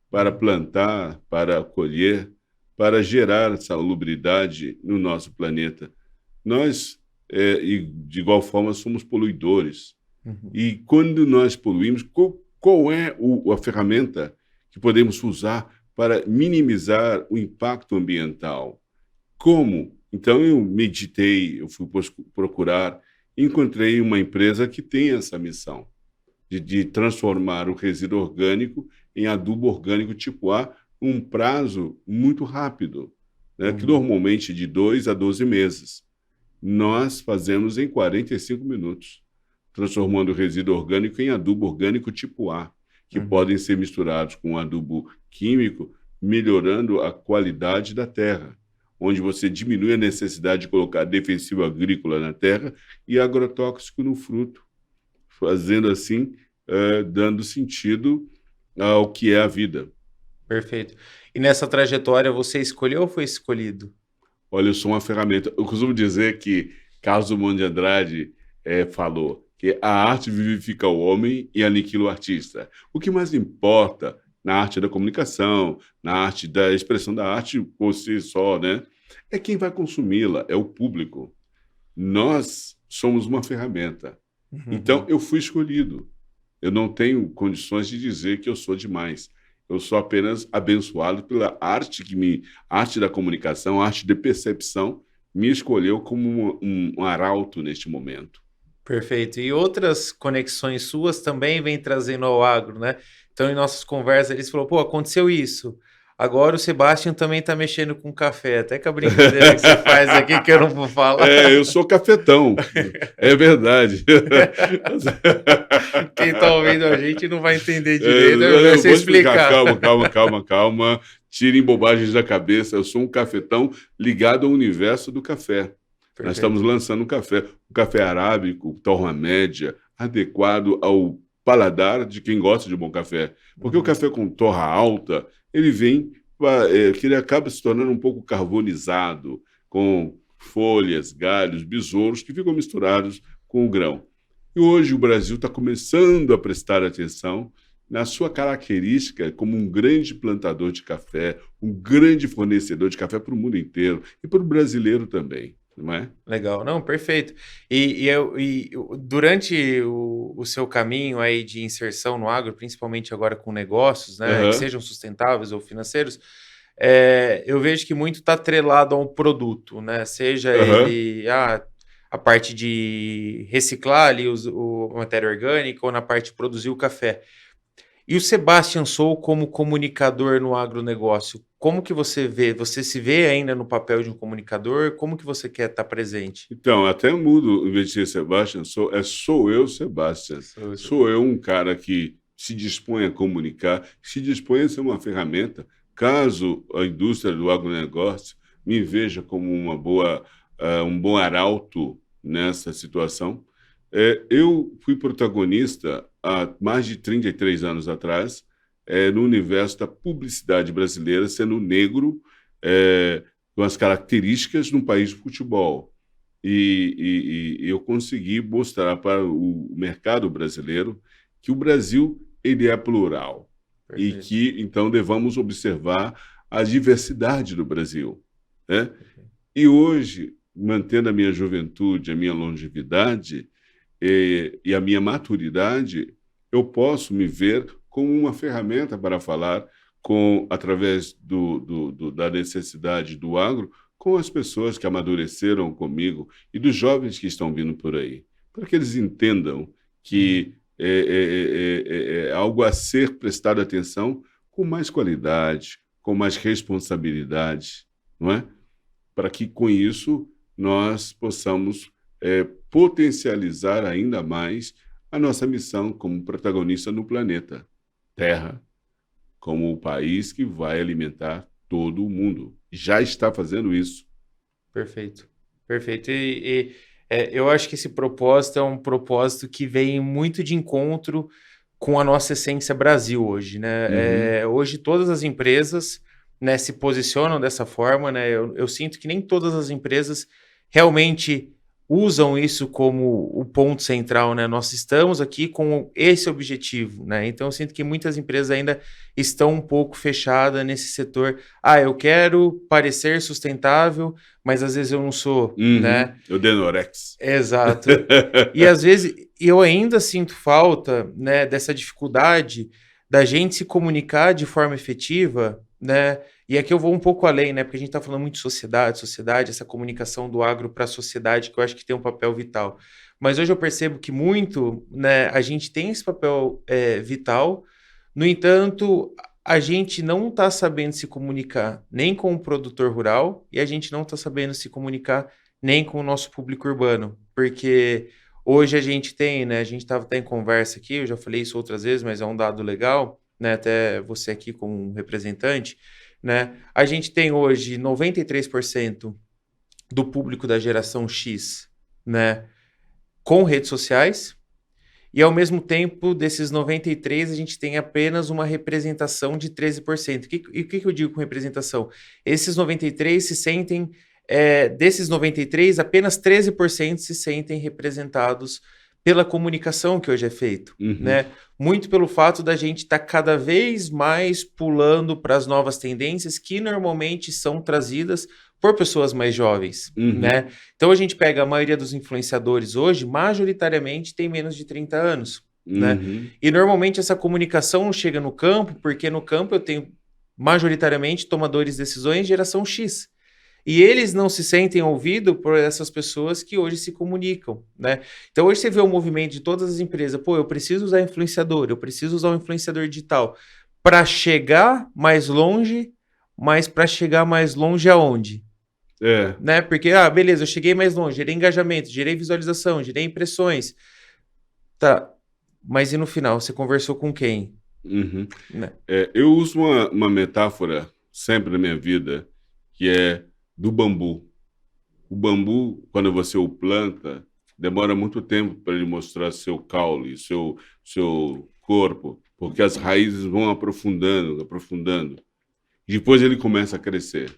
para plantar, para colher, para gerar salubridade no nosso planeta. Nós, e de igual forma, somos poluidores. Uhum. E quando nós poluímos, qual é a ferramenta que podemos usar para minimizar o impacto ambiental? Como? Então, eu meditei, eu fui procurar, encontrei uma empresa que tem essa missão de transformar o resíduo orgânico em adubo orgânico tipo A, um prazo muito rápido, né, que normalmente de 2 a 12 meses. Nós fazemos em 45 minutos, transformando o resíduo orgânico em adubo orgânico tipo A, que podem ser misturados com adubo químico, melhorando a qualidade da terra, onde você diminui a necessidade de colocar defensivo agrícola na terra e agrotóxico no fruto, fazendo assim, dando sentido ao que é a vida. Perfeito. E nessa trajetória, você escolheu ou foi escolhido? Olha, eu sou uma ferramenta. Eu costumo dizer que Carlos Drummond de Andrade falou que a arte vivifica o homem e aniquila o artista. O que mais importa na arte da comunicação, na arte da expressão da arte por si só, né, é quem vai consumi-la, é o público. Nós somos uma ferramenta. Então, eu fui escolhido. Eu não tenho condições de dizer que eu sou demais. Eu sou apenas abençoado pela arte da comunicação, arte de percepção, me escolheu como um arauto neste momento. Perfeito. E outras conexões suas também vêm trazendo ao agro, né? Então, em nossas conversas, eles falaram, pô, aconteceu isso. Agora o Sebastian também está mexendo com café. Até com a brincadeira que você faz aqui, que eu não vou falar. Eu sou cafetão. É verdade. Quem está ouvindo a gente não vai entender direito. Eu vou explicar. Calma. Tirem bobagens da cabeça. Eu sou um cafetão ligado ao universo do café. Perfeito. Nós estamos lançando um café arábico, torra média, adequado ao paladar de quem gosta de bom café. Porque o café com torra alta, ele que ele acaba se tornando um pouco carbonizado, com folhas, galhos, besouros que ficam misturados com o grão. E hoje o Brasil está começando a prestar atenção na sua característica como um grande plantador de café, um grande fornecedor de café para o mundo inteiro e para o brasileiro também. Não é? Legal, não, perfeito. E durante o seu caminho aí de inserção no agro, principalmente agora com negócios, né, que sejam sustentáveis ou financeiros, eu vejo que muito está atrelado a um produto, né? Seja ele a parte de reciclar ali a matéria orgânica ou na parte de produzir o café. E o Sebastian Sou como comunicador no agronegócio, como que você vê? Você se vê ainda no papel de um comunicador? Como que você quer estar presente? Então, até mudo, em vez de ser Sebastian, sou eu, Sebastian. Sou eu um cara que se dispõe a comunicar, se dispõe a ser uma ferramenta, caso a indústria do agronegócio me veja como um bom arauto nessa situação. Eu fui protagonista há mais de 33 anos atrás, no universo da publicidade brasileira, sendo negro, com as características no país de futebol. E eu consegui mostrar para o mercado brasileiro que o Brasil ele é plural. Perfeito. E que, então, devamos observar a diversidade do Brasil. Né? E hoje, mantendo a minha juventude, a minha longevidade e a minha maturidade, eu posso me ver como uma ferramenta para falar através da necessidade do agro com as pessoas que amadureceram comigo e dos jovens que estão vindo por aí, para que eles entendam que é algo a ser prestado atenção com mais qualidade, com mais responsabilidade, não é? Para que, com isso, nós possamos potencializar ainda mais a nossa missão como protagonista no planeta Terra, como o país que vai alimentar todo o mundo. Já está fazendo isso. Perfeito, perfeito. Eu acho que esse propósito é um propósito que vem muito de encontro com a nossa essência Brasil hoje, né? Hoje todas as empresas, né, se posicionam dessa forma, né? Eu sinto que nem todas as empresas realmente usam isso como o ponto central, né? Nós estamos aqui com esse objetivo, né? Então eu sinto que muitas empresas ainda estão um pouco fechadas nesse setor. Ah, eu quero parecer sustentável, mas às vezes eu não sou, né? O Denorex. Exato. E às vezes eu ainda sinto falta, né, dessa dificuldade da gente se comunicar de forma efetiva, né? E aqui eu vou um pouco além, né? Porque a gente está falando muito de sociedade, essa comunicação do agro para a sociedade, que eu acho que tem um papel vital. Mas hoje eu percebo que muito, né, a gente tem esse papel vital, no entanto, a gente não está sabendo se comunicar nem com o produtor rural e a gente não está sabendo se comunicar nem com o nosso público urbano, porque hoje a gente tem, né, a gente estava até em conversa aqui, eu já falei isso outras vezes, mas é um dado legal, né, até você aqui como representante, né, a gente tem hoje 93% do público da geração X, né, com redes sociais, e ao mesmo tempo, desses 93, a gente tem apenas uma representação de 13%. E o que eu digo com representação? Esses 93 se sentem, desses 93, apenas 13% se sentem representados pela comunicação que hoje é feito, né? Muito pelo fato da gente estar cada vez mais pulando para as novas tendências que normalmente são trazidas por pessoas mais jovens, né? Então a gente pega a maioria dos influenciadores hoje, majoritariamente tem menos de 30 anos, né? E normalmente essa comunicação não chega no campo, porque no campo eu tenho majoritariamente tomadores de decisões geração X. E eles não se sentem ouvidos por essas pessoas que hoje se comunicam, né? Então hoje você vê o movimento de todas as empresas, pô, eu preciso usar influenciador, eu preciso usar um influenciador digital para chegar mais longe, mas para chegar mais longe aonde? Né? Porque, beleza, eu cheguei mais longe, gerei engajamento, gerei visualização, gerei impressões. Tá, mas e no final, você conversou com quem? Né? Eu uso uma metáfora sempre na minha vida, que é do bambu. O bambu, quando você o planta, demora muito tempo para ele mostrar seu caule, seu corpo, porque as raízes vão aprofundando. Depois ele começa a crescer,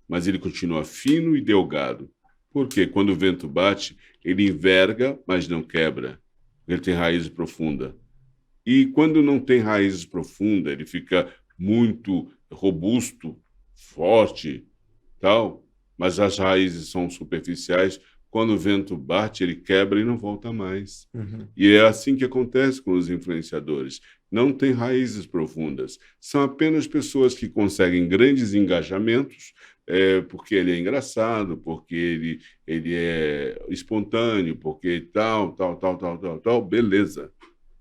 mas ele continua fino e delgado. Porque quando o vento bate, ele enverga, mas não quebra. Ele tem raiz profunda. E quando não tem raízes profundas, ele fica muito robusto, forte, tal, mas as raízes são superficiais. Quando o vento bate, ele quebra e não volta mais. E é assim que acontece com os influenciadores. Não tem raízes profundas. São apenas pessoas que conseguem grandes engajamentos, porque ele é engraçado, porque ele é espontâneo, porque tal, beleza.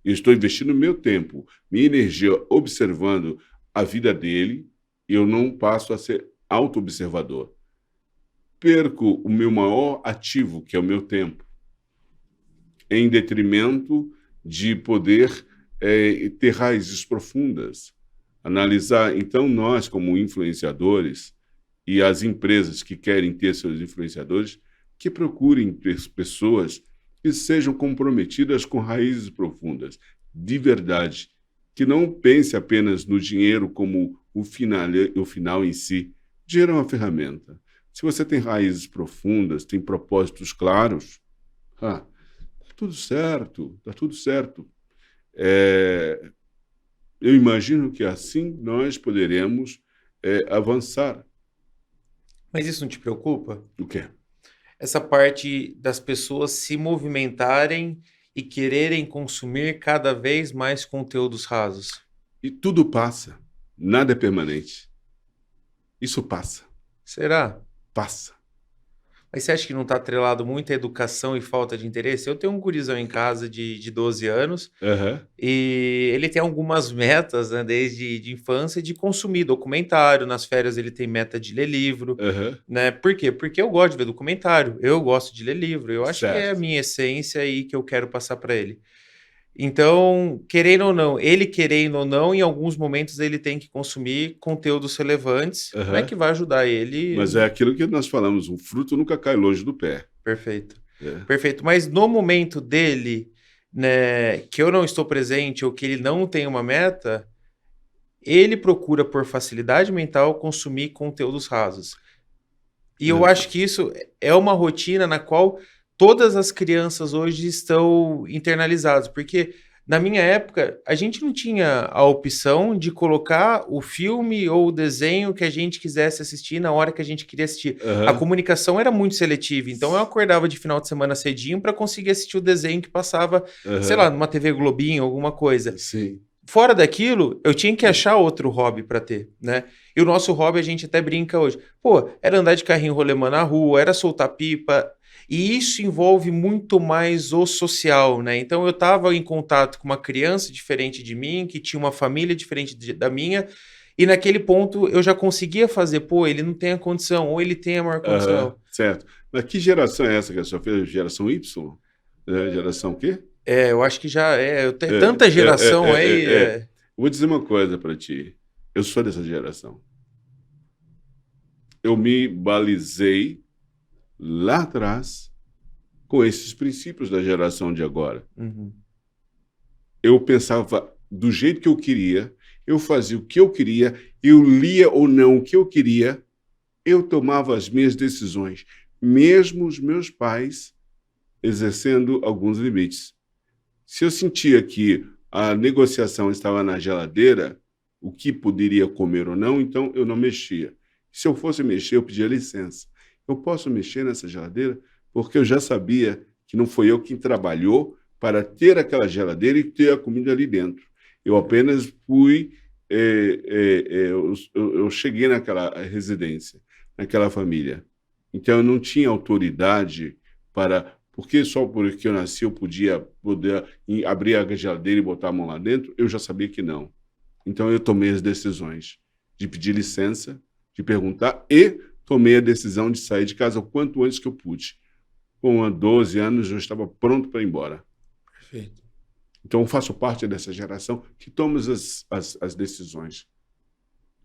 Eu estou investindo meu tempo, minha energia observando a vida dele, e eu não passo a ser auto-observador. Perco o meu maior ativo, que é o meu tempo, em detrimento de poder ter raízes profundas. Analisar, então, nós, como influenciadores, e as empresas que querem ter seus influenciadores, que procurem ter pessoas que sejam comprometidas com raízes profundas, de verdade, que não pense apenas no dinheiro como o final em si. Dinheiro é uma ferramenta. Se você tem raízes profundas, tem propósitos claros, tá tudo certo, tá tudo certo. Eu imagino que assim nós poderemos avançar. Mas isso não te preocupa? O quê? Essa parte das pessoas se movimentarem e quererem consumir cada vez mais conteúdos rasos. E tudo passa. Nada é permanente. Isso passa. Será? Passa. Mas você acha que não está atrelado muito à educação e falta de interesse? Eu tenho um gurizão em casa de 12 anos e ele tem algumas metas, né, desde de infância de consumir documentário. Nas férias ele tem meta de ler livro. Né? Por quê? Porque eu gosto de ver documentário, eu gosto de ler livro. Eu acho que é a minha essência aí que eu quero passar para ele. Então, querendo ou não, em alguns momentos ele tem que consumir conteúdos relevantes, né, que vai ajudar ele. Mas é aquilo que nós falamos, o fruto nunca cai longe do pé. Perfeito. Perfeito. Mas no momento dele, né, que eu não estou presente ou que ele não tem uma meta, ele procura por facilidade mental consumir conteúdos rasos. E eu acho que isso é uma rotina na qual todas as crianças hoje estão internalizadas, porque na minha época a gente não tinha a opção de colocar o filme ou o desenho que a gente quisesse assistir na hora que a gente queria assistir. A Aham. comunicação era muito seletiva, então eu acordava de final de semana cedinho para conseguir assistir o desenho que passava, sei lá, Aham. numa TV Globinho, alguma coisa. Sim. Fora daquilo, eu tinha que achar outro hobby para ter, né? E o nosso hobby a gente até brinca hoje. Pô, era andar de carrinho rolemã na rua, era soltar pipa, e isso envolve muito mais o social, né? Então eu estava em contato com uma criança diferente de mim, que tinha uma família diferente da minha, e naquele ponto eu já conseguia fazer, pô, ele não tem a condição, ou ele tem a maior Aham. condição. Certo. Mas que geração é essa que a senhora fez? Geração Y? Geração o quê? É, eu acho que já é, eu tenho É, tanta é, geração aí, Vou dizer uma coisa para ti. Eu sou dessa geração. Eu me balizei lá atrás com esses princípios da geração de agora. Uhum, Eu pensava do jeito que eu queria, eu fazia o que eu queria, eu lia ou não o que eu queria, eu tomava as minhas decisões, mesmo os meus pais exercendo alguns limites. Se eu sentia que a negociação estava na geladeira, o que poderia comer ou não, então eu não mexia. Se eu fosse mexer, eu pedia licença. Eu posso mexer nessa geladeira? Porque eu já sabia que não foi eu quem trabalhou para ter aquela geladeira e ter a comida ali dentro. Eu apenas fui. Eu cheguei naquela residência, naquela família. Então eu não tinha autoridade para. Porque só porque eu nasci eu poder abrir a geladeira e botar a mão lá dentro, eu já sabia que não. Então eu tomei as decisões de pedir licença, de perguntar e tomei a decisão de sair de casa o quanto antes que eu pude. Com 12 anos eu estava pronto para ir embora. perfeito. Então eu faço parte dessa geração que toma as decisões.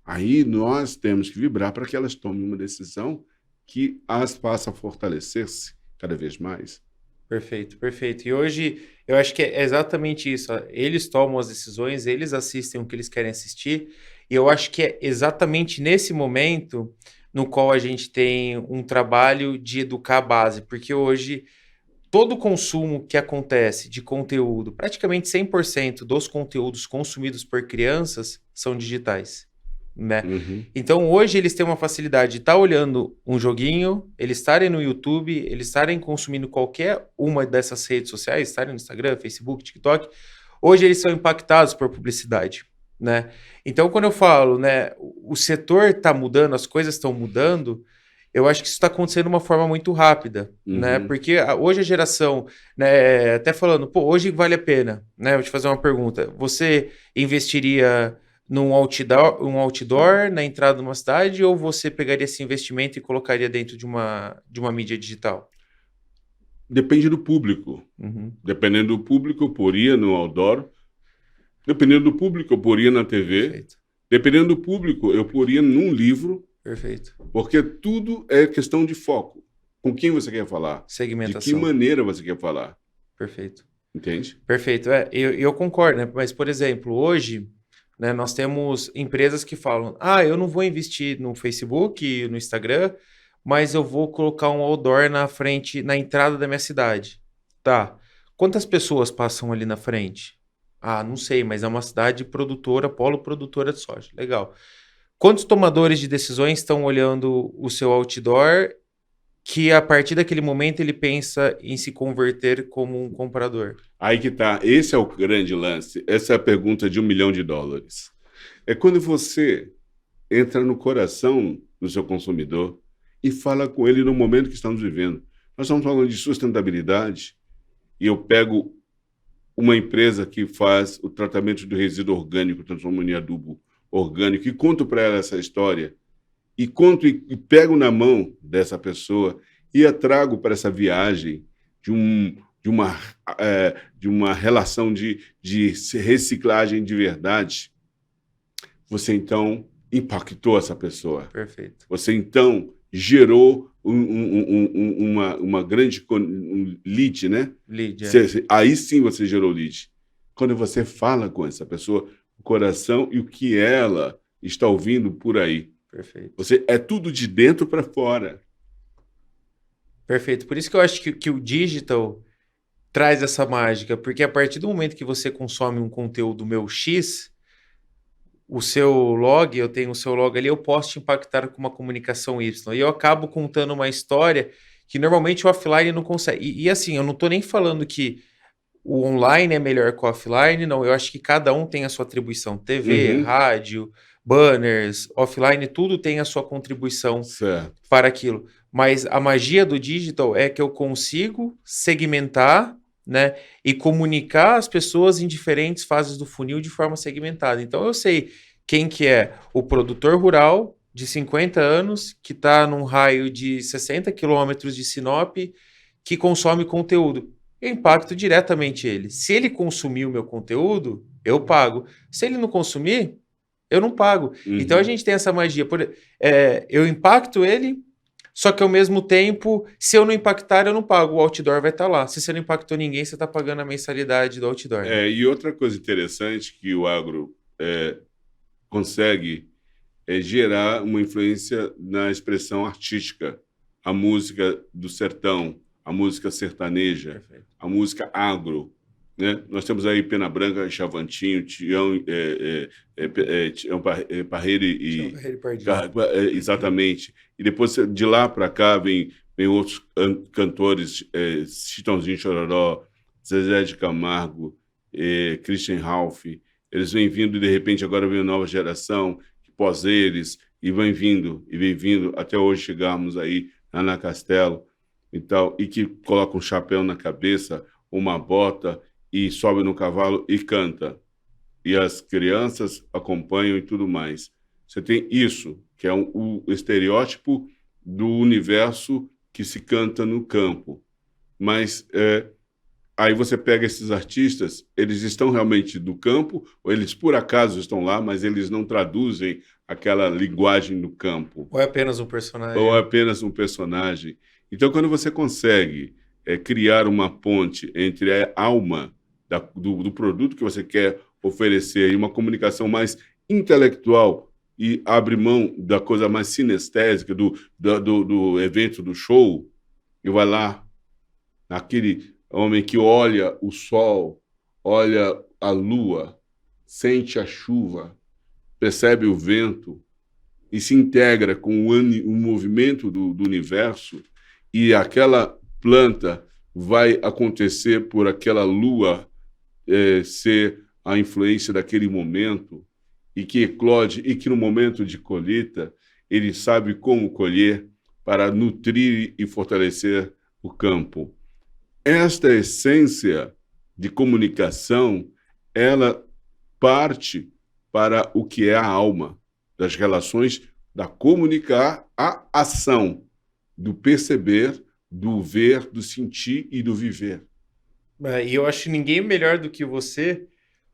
Aí nós temos que vibrar para que elas tomem uma decisão que as faça fortalecer-se cada vez mais. Perfeito, perfeito. E hoje eu acho que é exatamente isso. Ó. Eles tomam as decisões, eles assistem o que eles querem assistir, e eu acho que é exatamente nesse momento no qual a gente tem um trabalho de educar a base, porque hoje todo o consumo que acontece de conteúdo, praticamente 100% dos conteúdos consumidos por crianças são digitais, né? Uhum. Então hoje eles têm uma facilidade de estar olhando um joguinho, eles estarem no YouTube, eles estarem consumindo qualquer uma dessas redes sociais, estarem no Instagram, Facebook, TikTok. Hoje eles são impactados por publicidade, né? Então quando eu falo, né, o setor está mudando, as coisas estão mudando, eu acho que isso está acontecendo de uma forma muito rápida, né? Uhum. Porque hoje a geração, né, até falando, pô, hoje vale a pena, né? Vou te fazer uma pergunta. Você investiria num outdoor, um outdoor na entrada de uma cidade ou você pegaria esse investimento e colocaria dentro de uma mídia digital? Depende do público. Uhum, Dependendo do público, eu poria no outdoor. Dependendo do público, eu poria na TV. perfeito, Dependendo do público, eu poria num livro, perfeito. porque tudo é questão de foco. Com quem você quer falar? De que Segmentação, maneira você quer falar? perfeito. Entende? Perfeito, eu concordo, né? Mas, por exemplo, hoje, né, nós temos empresas que falam: ah, eu não vou investir no Facebook, no Instagram, mas eu vou colocar um outdoor na frente, na entrada da minha cidade. Tá. Quantas pessoas passam ali na frente? Ah, não sei, mas é uma cidade produtora, polo produtora de soja. Legal. Quantos tomadores de decisões estão olhando o seu outdoor que a partir daquele momento ele pensa em se converter como um comprador? Aí que tá. Esse é o grande lance. Essa é a pergunta de US$ 1 milhão. É quando você entra no coração do seu consumidor e fala com ele no momento que estamos vivendo. Nós estamos falando de sustentabilidade e eu pego uma empresa que faz o tratamento do resíduo orgânico, transformando em adubo orgânico, e conto para ela essa história, e pego na mão dessa pessoa e a trago para essa viagem de, um, de uma relação de reciclagem de verdade, você então impactou essa pessoa. Perfeito. Você então gerou uma grande lead, né? Lead, é. Aí sim você gerou lead. Quando você fala com essa pessoa, o coração e o que ela está ouvindo por aí. Perfeito. É tudo de dentro para fora. Perfeito. Por isso que eu acho que o digital traz essa mágica, porque a partir do momento que você consome um conteúdo meu X, o seu log, eu tenho o seu log ali, eu posso te impactar com uma comunicação Y. E eu acabo contando uma história que normalmente o offline não consegue. E assim, eu não estou nem falando que o online é melhor que o offline, não. Eu acho que cada um tem a sua atribuição. TV, Uhum, rádio, banners, offline, tudo tem a sua contribuição certo. para aquilo. Mas a magia do digital é que eu consigo segmentar, né, e comunicar as pessoas em diferentes fases do funil de forma segmentada. Então eu sei quem que é o produtor rural de 50 anos, que está num raio de 60 quilômetros de Sinop, que consome conteúdo. Eu impacto diretamente ele. Se ele consumir o meu conteúdo, eu pago. Se ele não consumir, eu não pago. Então a Uhum. gente tem essa magia. Eu impacto ele, só que ao mesmo tempo, se eu não impactar, eu não pago. O outdoor vai estar lá. Se você não impactou ninguém, você está pagando a mensalidade do outdoor. E outra coisa interessante que o agro consegue é gerar uma influência na expressão artística. A música do sertão, a música sertaneja, Perfeito. a música agro. Né? Nós temos aí Pena Branca, Chavantinho, Tião Parreira Chama e Carreiro Pardinho. exatamente. E depois de lá para cá vem outros cantores, Chitãozinho Chororó, Zezé de Camargo, Christian Ralph. Eles vêm vindo e de repente agora vem a nova geração, pós eles, e vem vindo até hoje chegarmos aí na Ana Castelo e tal, e que coloca um chapéu na cabeça, uma bota e sobe no cavalo e canta. E as crianças acompanham e tudo mais. Você tem isso, que é o estereótipo do universo que se canta no campo. Mas aí você pega esses artistas, eles estão realmente do campo, ou eles por acaso estão lá, mas eles não traduzem aquela linguagem do campo, Ou é apenas um ou é personagem? apenas um personagem. Então, quando você consegue criar uma ponte entre a alma do produto que você quer oferecer e uma comunicação mais intelectual e abre mão da coisa mais sinestésica do evento, do show, e vai lá, naquele homem que olha o sol, olha a lua, sente a chuva, percebe o vento e se integra com o movimento do universo, e aquela planta vai acontecer por aquela lua ser a influência daquele momento, e que eclode, e que no momento de colheita ele sabe como colher para nutrir e fortalecer o campo. Esta essência de comunicação, ela parte para o que é a alma das relações, da comunicar a ação, do perceber, do ver, do sentir e do viver. E eu acho ninguém melhor do que você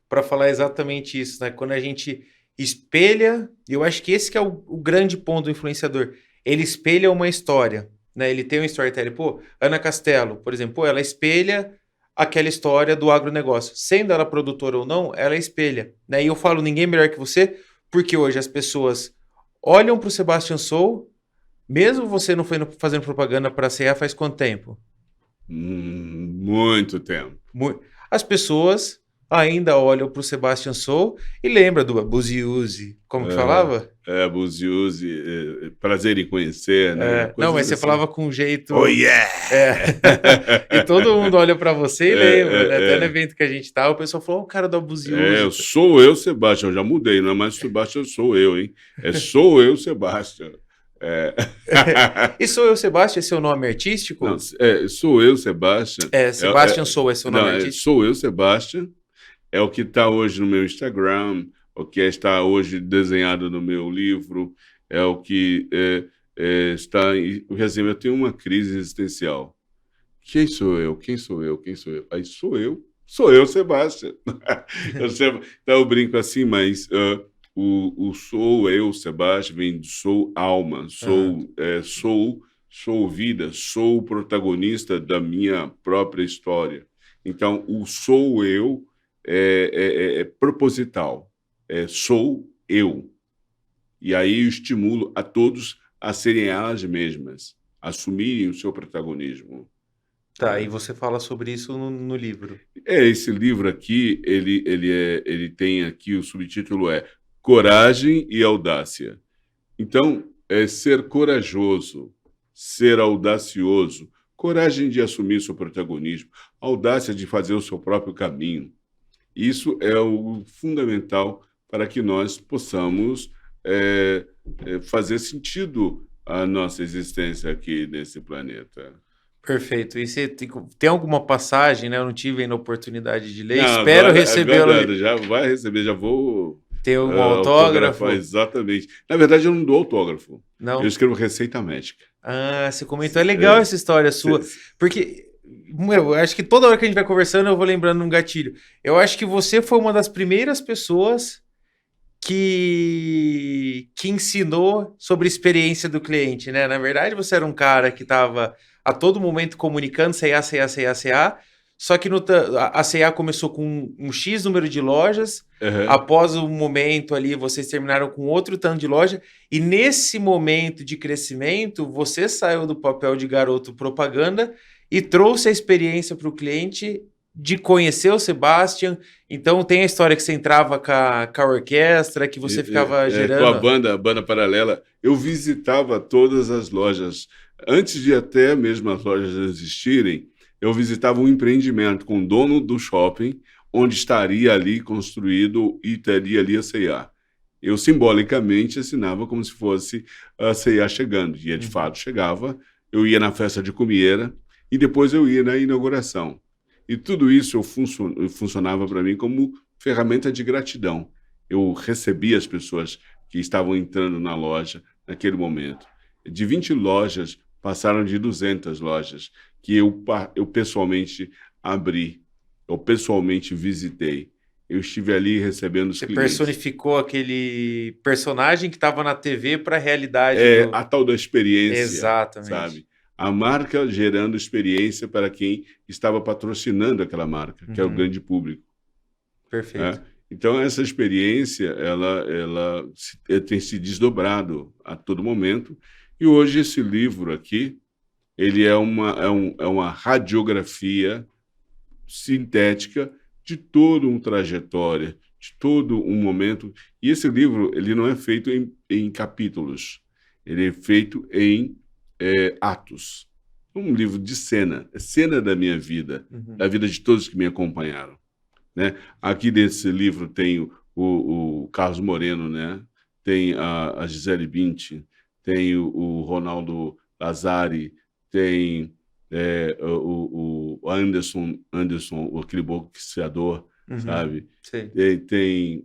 para falar exatamente isso, né? Quando a gente espelha, eu acho que esse que é o grande ponto do influenciador. Ele espelha uma história, né? Ele tem um storytelling. Pô, Ana Castelo, por exemplo, pô, ela espelha aquela história do agronegócio. Sendo ela produtora ou não, ela espelha, né? E eu falo ninguém melhor que você, porque hoje as pessoas olham para o Sebastian Sou, mesmo você não foi fazendo propaganda para a CA faz quanto tempo? Muito tempo. As pessoas ainda olham para o Sebastian Sou e lembram do Buziuzi. Como que falava? Buziuzi, prazer em conhecer, né? Não, mas Coisas você assim. falava com um jeito. Oh, yeah! E todo mundo olha para você e lembra, né? Até no É. evento que a gente tá, o pessoal falou: o cara do Buziuzi. Sou eu, Sebastião. Já mudei, não é mais Sebastião, sou eu, hein? Sou eu, Sebastião. É. E Sou Eu, Sebastian, é seu nome artístico? Não, sou eu, Sebastião. Sebastian Sou é seu nome artístico? Sou eu, Sebastião. É o que está hoje no meu Instagram, o que está hoje desenhado no meu livro, é o que está... Porque assim, eu tenho uma crise existencial. Quem sou eu? Quem sou eu? Quem sou eu? Aí sou eu, Sebastião. Então eu brinco assim, mas o sou eu, Sebastião, vem do sou alma, sou vida, sou o protagonista da minha própria história. Então, o sou eu é proposital, sou eu. E aí eu estimulo a todos a serem elas mesmas, assumirem o seu protagonismo. Tá, e você fala sobre isso no livro. Esse livro aqui, ele tem aqui, o subtítulo é Coragem e Audácia. Então, é ser corajoso, ser audacioso, coragem de assumir seu protagonismo, audácia de fazer o seu próprio caminho. Isso é o fundamental para que nós possamos fazer sentido a nossa existência aqui nesse planeta. Perfeito. E você tem alguma passagem, né? Eu não tive ainda a oportunidade de ler. Não, Espero recebê-la. agora já vai receber, já vou Ter um autógrafo? Exatamente. Na verdade, eu não dou autógrafo. Não. Eu escrevo receita médica. Ah, você comentou. É legal essa história sua. Porque, eu acho que toda hora que a gente vai conversando, eu vou lembrando um gatilho. Eu acho que você foi uma das primeiras pessoas que ensinou sobre a experiência do cliente, né? Na verdade, você era um cara que estava a todo momento comunicando C&A, C&A, C&A, C&A, só que a C&A começou com um X número de lojas, após um momento ali, vocês terminaram com outro tanto de loja, e nesse momento de crescimento, você saiu do papel de garoto propaganda e trouxe a experiência para o cliente de conhecer o Sebastian. Então tem a história que você entrava com a orquestra, que você ficava gerando... Com a banda paralela. Eu visitava todas as lojas. Antes de até mesmo as lojas existirem, eu visitava um empreendimento com o dono do shopping, onde estaria ali construído e teria ali a C&A. Eu simbolicamente assinava como se fosse a C&A chegando. E de fato chegava, eu ia na festa de comieira e depois eu ia na inauguração. E tudo isso funcionava para mim como ferramenta de gratidão. Eu recebia as pessoas que estavam entrando na loja naquele momento. De 20 lojas, passaram de 200 lojas que eu pessoalmente abri, eu pessoalmente visitei. Eu estive ali recebendo os clientes. Você personificou aquele personagem que estava na TV para a realidade. A tal da experiência. Exatamente. Sabe? A marca gerando experiência para quem estava patrocinando aquela marca, que é o grande público. Perfeito. Então, essa experiência ela tem se desdobrado a todo momento. E hoje esse livro aqui, ele é uma radiografia sintética de toda uma trajetória, de todo um momento. E esse livro ele não é feito em capítulos, ele é feito em atos. Um livro de cena, cena da minha vida, da vida de todos que me acompanharam. Né? Aqui nesse livro tem o Carlos Moreno, né? Tem a Gisele Bündchen, tem o Ronaldo Lazari, tem o Anderson, aquele boxeador, sabe? Tem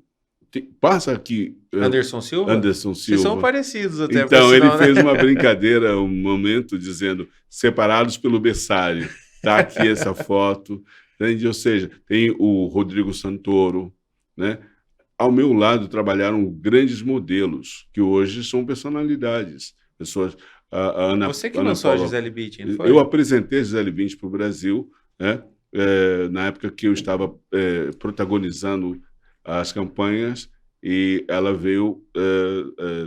passa aqui... Anderson Silva? Anderson Silva. Vocês são parecidos até. Então, ele fez uma brincadeira, um momento, dizendo, separados pelo berçário. Tá aqui essa foto. Entende? Ou seja, tem o Rodrigo Santoro, né? Ao meu lado trabalharam grandes modelos, que hoje são personalidades. Pessoas... Você que lançou a Gisele Bündchen, não foi? Eu apresentei a Gisele Bündchen para o Brasil, né? Na época que eu estava protagonizando as campanhas, e ela veio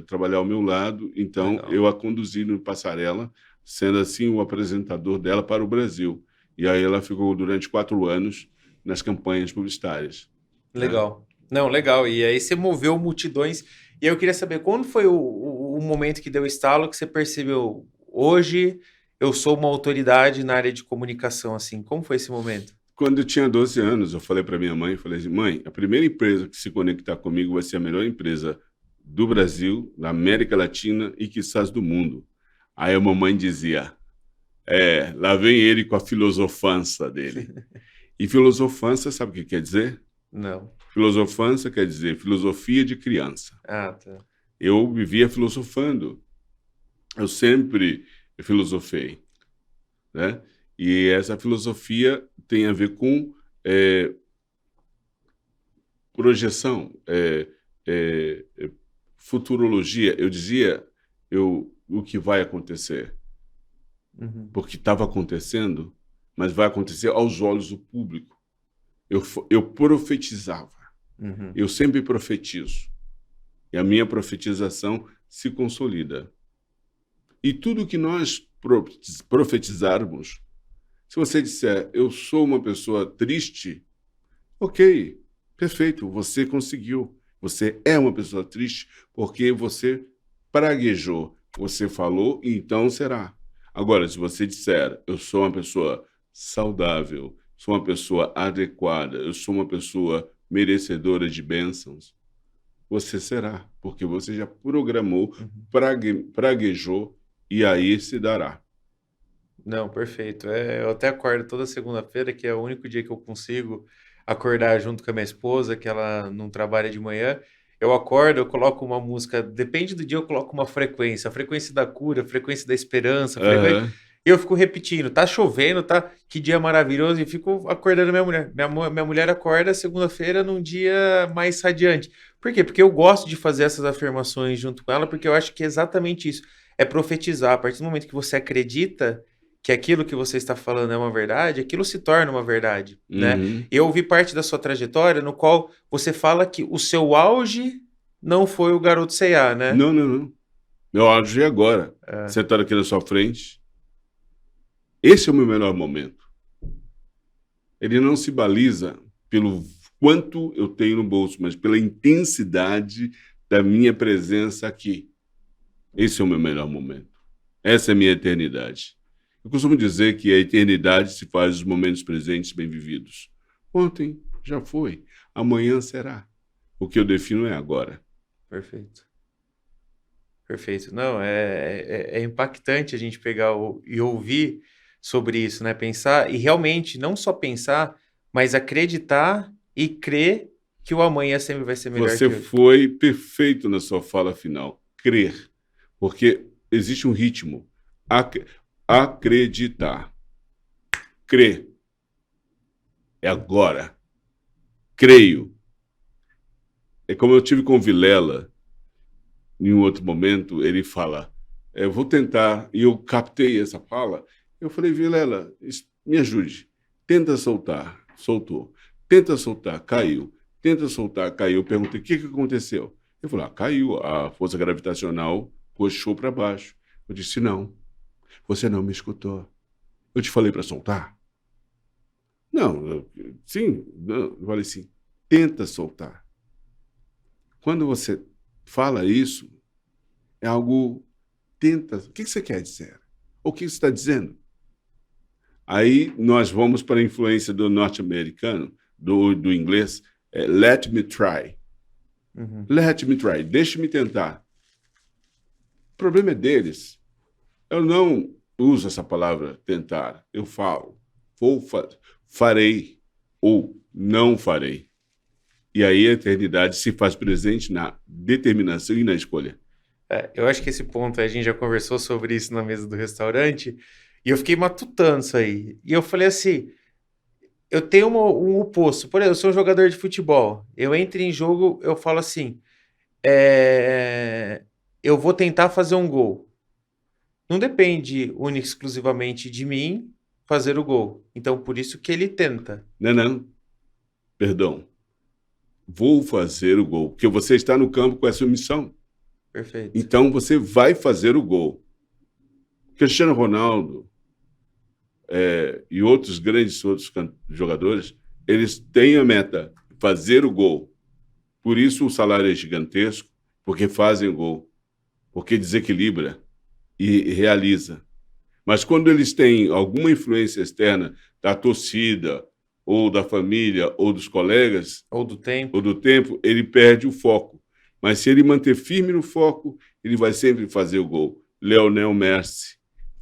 trabalhar ao meu lado, então legal. Eu a conduzi no passarela, sendo assim o apresentador dela para o Brasil. E aí ela ficou durante 4 anos nas campanhas publicitárias. Legal. Não, legal. E aí você moveu multidões. E eu queria saber, quando foi o momento que deu estalo que você percebeu, hoje eu sou uma autoridade na área de comunicação, assim? Como foi esse momento? Quando eu tinha 12 anos, eu falei para minha mãe, falei assim, mãe, a primeira empresa que se conectar comigo vai ser a melhor empresa do Brasil, da América Latina e quizás do mundo. Aí a mamãe dizia, lá vem ele com a filosofança dele. E filosofança, sabe o que quer dizer? Não. Filosofança quer dizer filosofia de criança. Ah, tá. Eu vivia filosofando. Eu sempre filosofei, né? E essa filosofia tem a ver com projeção, futurologia. Eu dizia o que vai acontecer. Porque estava acontecendo, mas vai acontecer aos olhos do público. Eu profetizava. Eu sempre profetizo. E a minha profetização se consolida. E tudo que nós profetizarmos, se você disser, eu sou uma pessoa triste, ok, perfeito, você conseguiu. Você é uma pessoa triste porque você praguejou, você falou, então será. Agora, se você disser, eu sou uma pessoa saudável, sou uma pessoa adequada, eu sou uma pessoa merecedora de bênçãos, você será, porque você já programou, praguejou, e aí se dará. Não, perfeito. Eu até acordo toda segunda-feira, que é o único dia que eu consigo acordar junto com a minha esposa, que ela não trabalha de manhã. Eu acordo, eu coloco uma música, depende do dia, eu coloco uma frequência, a frequência da cura, a frequência da esperança, a frequência. Aham. E eu fico repetindo, tá chovendo, tá? Que dia maravilhoso, e fico acordando minha mulher. Minha mulher acorda segunda-feira num dia mais radiante. Por quê? Porque eu gosto de fazer essas afirmações junto com ela, porque eu acho que é exatamente isso. É profetizar. A partir do momento que você acredita que aquilo que você está falando é uma verdade, aquilo se torna uma verdade, né? Uhum. Eu ouvi parte da sua trajetória no qual você fala que o seu auge não foi o Garoto C&A, né? Não, não, não. Meu auge é agora. É, Sentado aqui na sua frente. Esse é o meu melhor momento. Ele não se baliza pelo quanto eu tenho no bolso, mas pela intensidade da minha presença aqui. Esse é o meu melhor momento. Essa é a minha eternidade. Eu costumo dizer que a eternidade se faz dos momentos presentes bem vividos. Ontem já foi, amanhã será. O que eu defino é agora. perfeito. Perfeito. Não, é impactante a gente pegar e ouvir sobre isso, né? Pensar e realmente não só pensar, mas acreditar e crer que o amanhã sempre vai ser melhor Você que hoje. foi perfeito na sua fala final. Crer. Porque existe um ritmo. Acreditar. Crer. É agora. Creio. É como eu tive com o Vilela, em um outro momento, ele fala, eu vou tentar, e eu captei essa fala, eu falei, Vilela, me ajude, tenta soltar, soltou, tenta soltar, caiu, tenta soltar, caiu, eu perguntei, o que aconteceu? Ele falou, caiu, a força gravitacional puxou para baixo. Eu disse, não, você não me escutou, eu te falei para soltar? Não, sim, eu falei assim, tenta soltar. Quando você fala isso, é algo, tenta, o que você quer dizer? O que você está dizendo? Aí nós vamos para a influência do norte-americano, do inglês, let me try. Uhum. Let me try, deixe-me tentar. O problema é deles. Eu não uso essa palavra tentar, eu falo, farei ou não farei. E aí a eternidade se faz presente na determinação e na escolha. Eu acho que esse ponto a gente já conversou sobre isso na mesa do restaurante e eu fiquei matutando isso aí. E eu falei assim, eu tenho um oposto. Por exemplo, eu sou um jogador de futebol. Eu entro em jogo, eu falo assim, eu vou tentar fazer um gol. Não depende única e exclusivamente de mim fazer o gol. Então, por isso que ele tenta. Não, perdão. Vou fazer o gol, porque você está no campo com essa missão. Perfeito. Então você vai fazer o gol. Cristiano Ronaldo e outros jogadores, eles têm a meta, fazer o gol. Por isso o salário é gigantesco, porque fazem o gol, porque desequilibra e realiza. Mas quando eles têm alguma influência externa da torcida, ou da família, ou dos colegas, Ou do tempo. ele perde o foco. Mas se ele manter firme no foco, ele vai sempre fazer o gol. Lionel Messi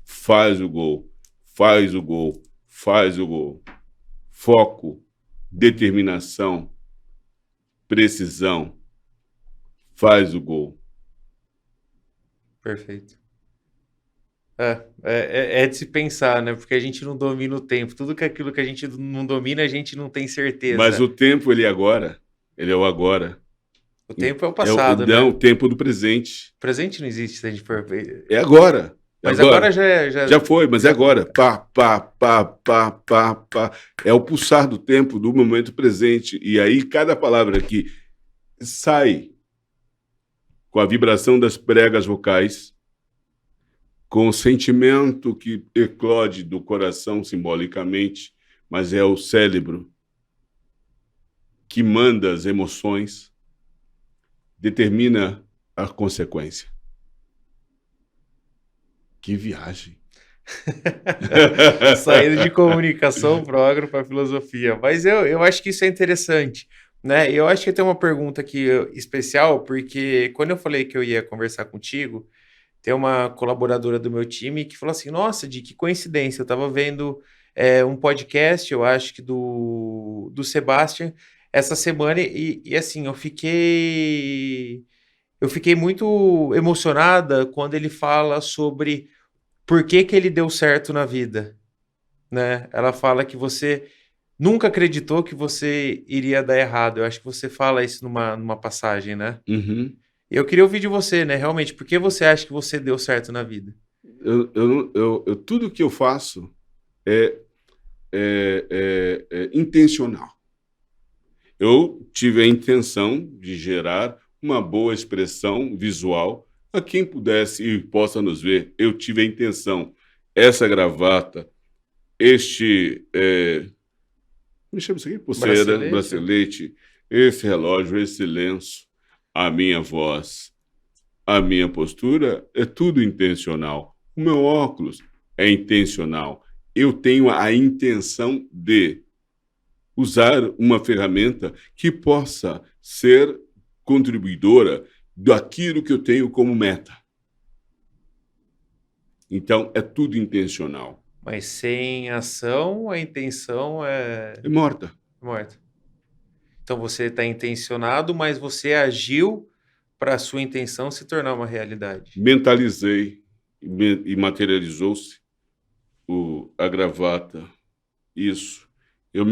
faz o gol, faz o gol, faz o gol. Foco, determinação, precisão, faz o gol. Perfeito. É de se pensar, né? Porque a gente não domina o tempo. Tudo que aquilo que a gente não domina, a gente não tem certeza. Mas o tempo, ele é agora. Ele é o agora. O tempo é o passado, né? Não, o tempo do presente. O presente não existe se a gente for ver. É agora. Mas agora já... Já foi, mas é agora. Pá, pá, pá, pá, pá, pá. É o pulsar do tempo, do momento presente. E aí, cada palavra que sai com a vibração das pregas vocais, com o sentimento que eclode do coração simbolicamente, mas é o cérebro que manda as emoções, determina a consequência. Que viagem! Saindo de comunicação para o agro, para a filosofia. Mas eu acho que isso é interessante, né? Eu acho que tem uma pergunta aqui especial, porque quando eu falei que eu ia conversar contigo, tem uma colaboradora do meu time que falou assim, nossa, Di, que coincidência, eu estava vendo um podcast, eu acho que do Sebastian, essa semana, e assim, eu fiquei muito emocionada quando ele fala sobre por que que ele deu certo na vida, né? Ela fala que você nunca acreditou que você iria dar errado. Eu acho que você fala isso numa passagem, né? Uhum. Eu queria ouvir de você, né? Realmente, por que você acha que você deu certo na vida? Tudo que eu faço é intencional. Eu tive a intenção de gerar uma boa expressão visual a quem pudesse e possa nos ver. Eu tive a intenção. Essa gravata, me chama isso aqui? Pulseira, bracelete, esse relógio, esse lenço, a minha voz, a minha postura, é tudo intencional. O meu óculos é intencional. Eu tenho a intenção de usar uma ferramenta que possa ser contribuidora daquilo que eu tenho como meta. Então, é tudo intencional. Mas sem ação, a intenção É morta. morta. Então você está intencionado, mas você agiu para a sua intenção se tornar uma realidade. Mentalizei e materializou-se a gravata. Isso. Eu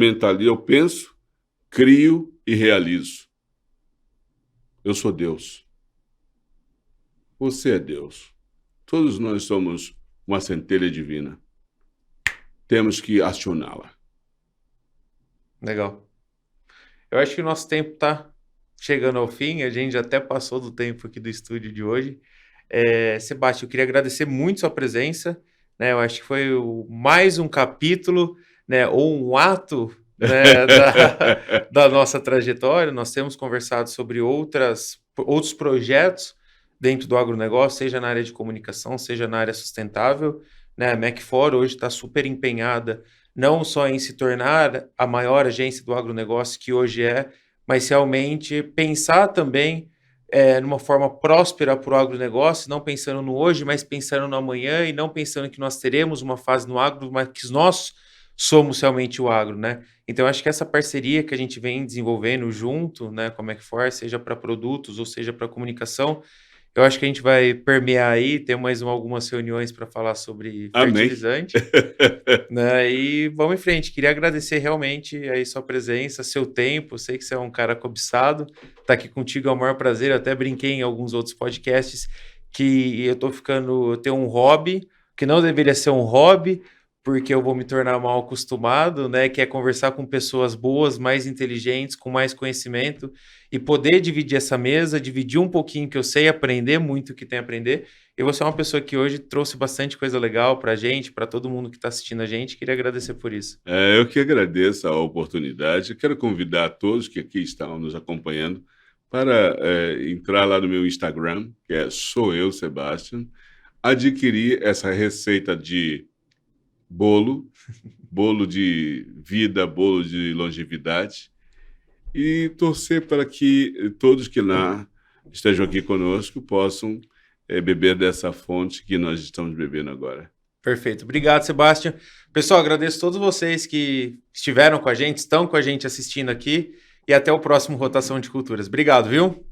penso, crio e realizo. Eu sou Deus. Você é Deus. Todos nós somos uma centelha divina. Temos que acioná-la. Legal. Eu acho que o nosso tempo está chegando ao fim. A gente já até passou do tempo aqui do estúdio de hoje. Sebastião, eu queria agradecer muito sua presença, né? Eu acho que foi mais um capítulo, né, ou um ato, né, da nossa trajetória. Nós temos conversado sobre outros projetos dentro do agronegócio, seja na área de comunicação, seja na área sustentável, né? A Mac4 hoje está super empenhada não só em se tornar a maior agência do agronegócio que hoje é, mas realmente pensar também numa forma próspera para o agronegócio, não pensando no hoje, mas pensando no amanhã e não pensando que nós teremos uma fase no agro, mas que nós somos realmente o agro, né? Então, acho que essa parceria que a gente vem desenvolvendo junto, né, com a Mac4, seja para produtos ou seja para comunicação, eu acho que a gente vai permear aí, ter mais algumas reuniões para falar sobre fertilizante, né? E vamos em frente. Queria agradecer realmente aí sua presença, seu tempo. Sei que você é um cara cobiçado. Estar aqui contigo é o maior prazer. Eu até brinquei em alguns outros podcasts que eu tenho um hobby, que não deveria ser um hobby, porque eu vou me tornar mal acostumado, né? Que é conversar com pessoas boas, mais inteligentes, com mais conhecimento e poder dividir essa mesa, dividir um pouquinho que eu sei, aprender muito que tem a aprender. E você é uma pessoa que hoje trouxe bastante coisa legal para a gente, para todo mundo que está assistindo a gente. Queria agradecer por isso. Eu que agradeço a oportunidade. Eu quero convidar a todos que aqui estão nos acompanhando para entrar lá no meu Instagram, que é Sou Eu, Sebastian, adquirir essa receita de bolo de vida, bolo de longevidade, e torcer para que todos que lá estejam aqui conosco possam beber dessa fonte que nós estamos bebendo agora. Perfeito. Obrigado, Sebastião. Pessoal, agradeço a todos vocês que estiveram com a gente, estão com a gente assistindo aqui, e até o próximo Rotação de Culturas. Obrigado, viu?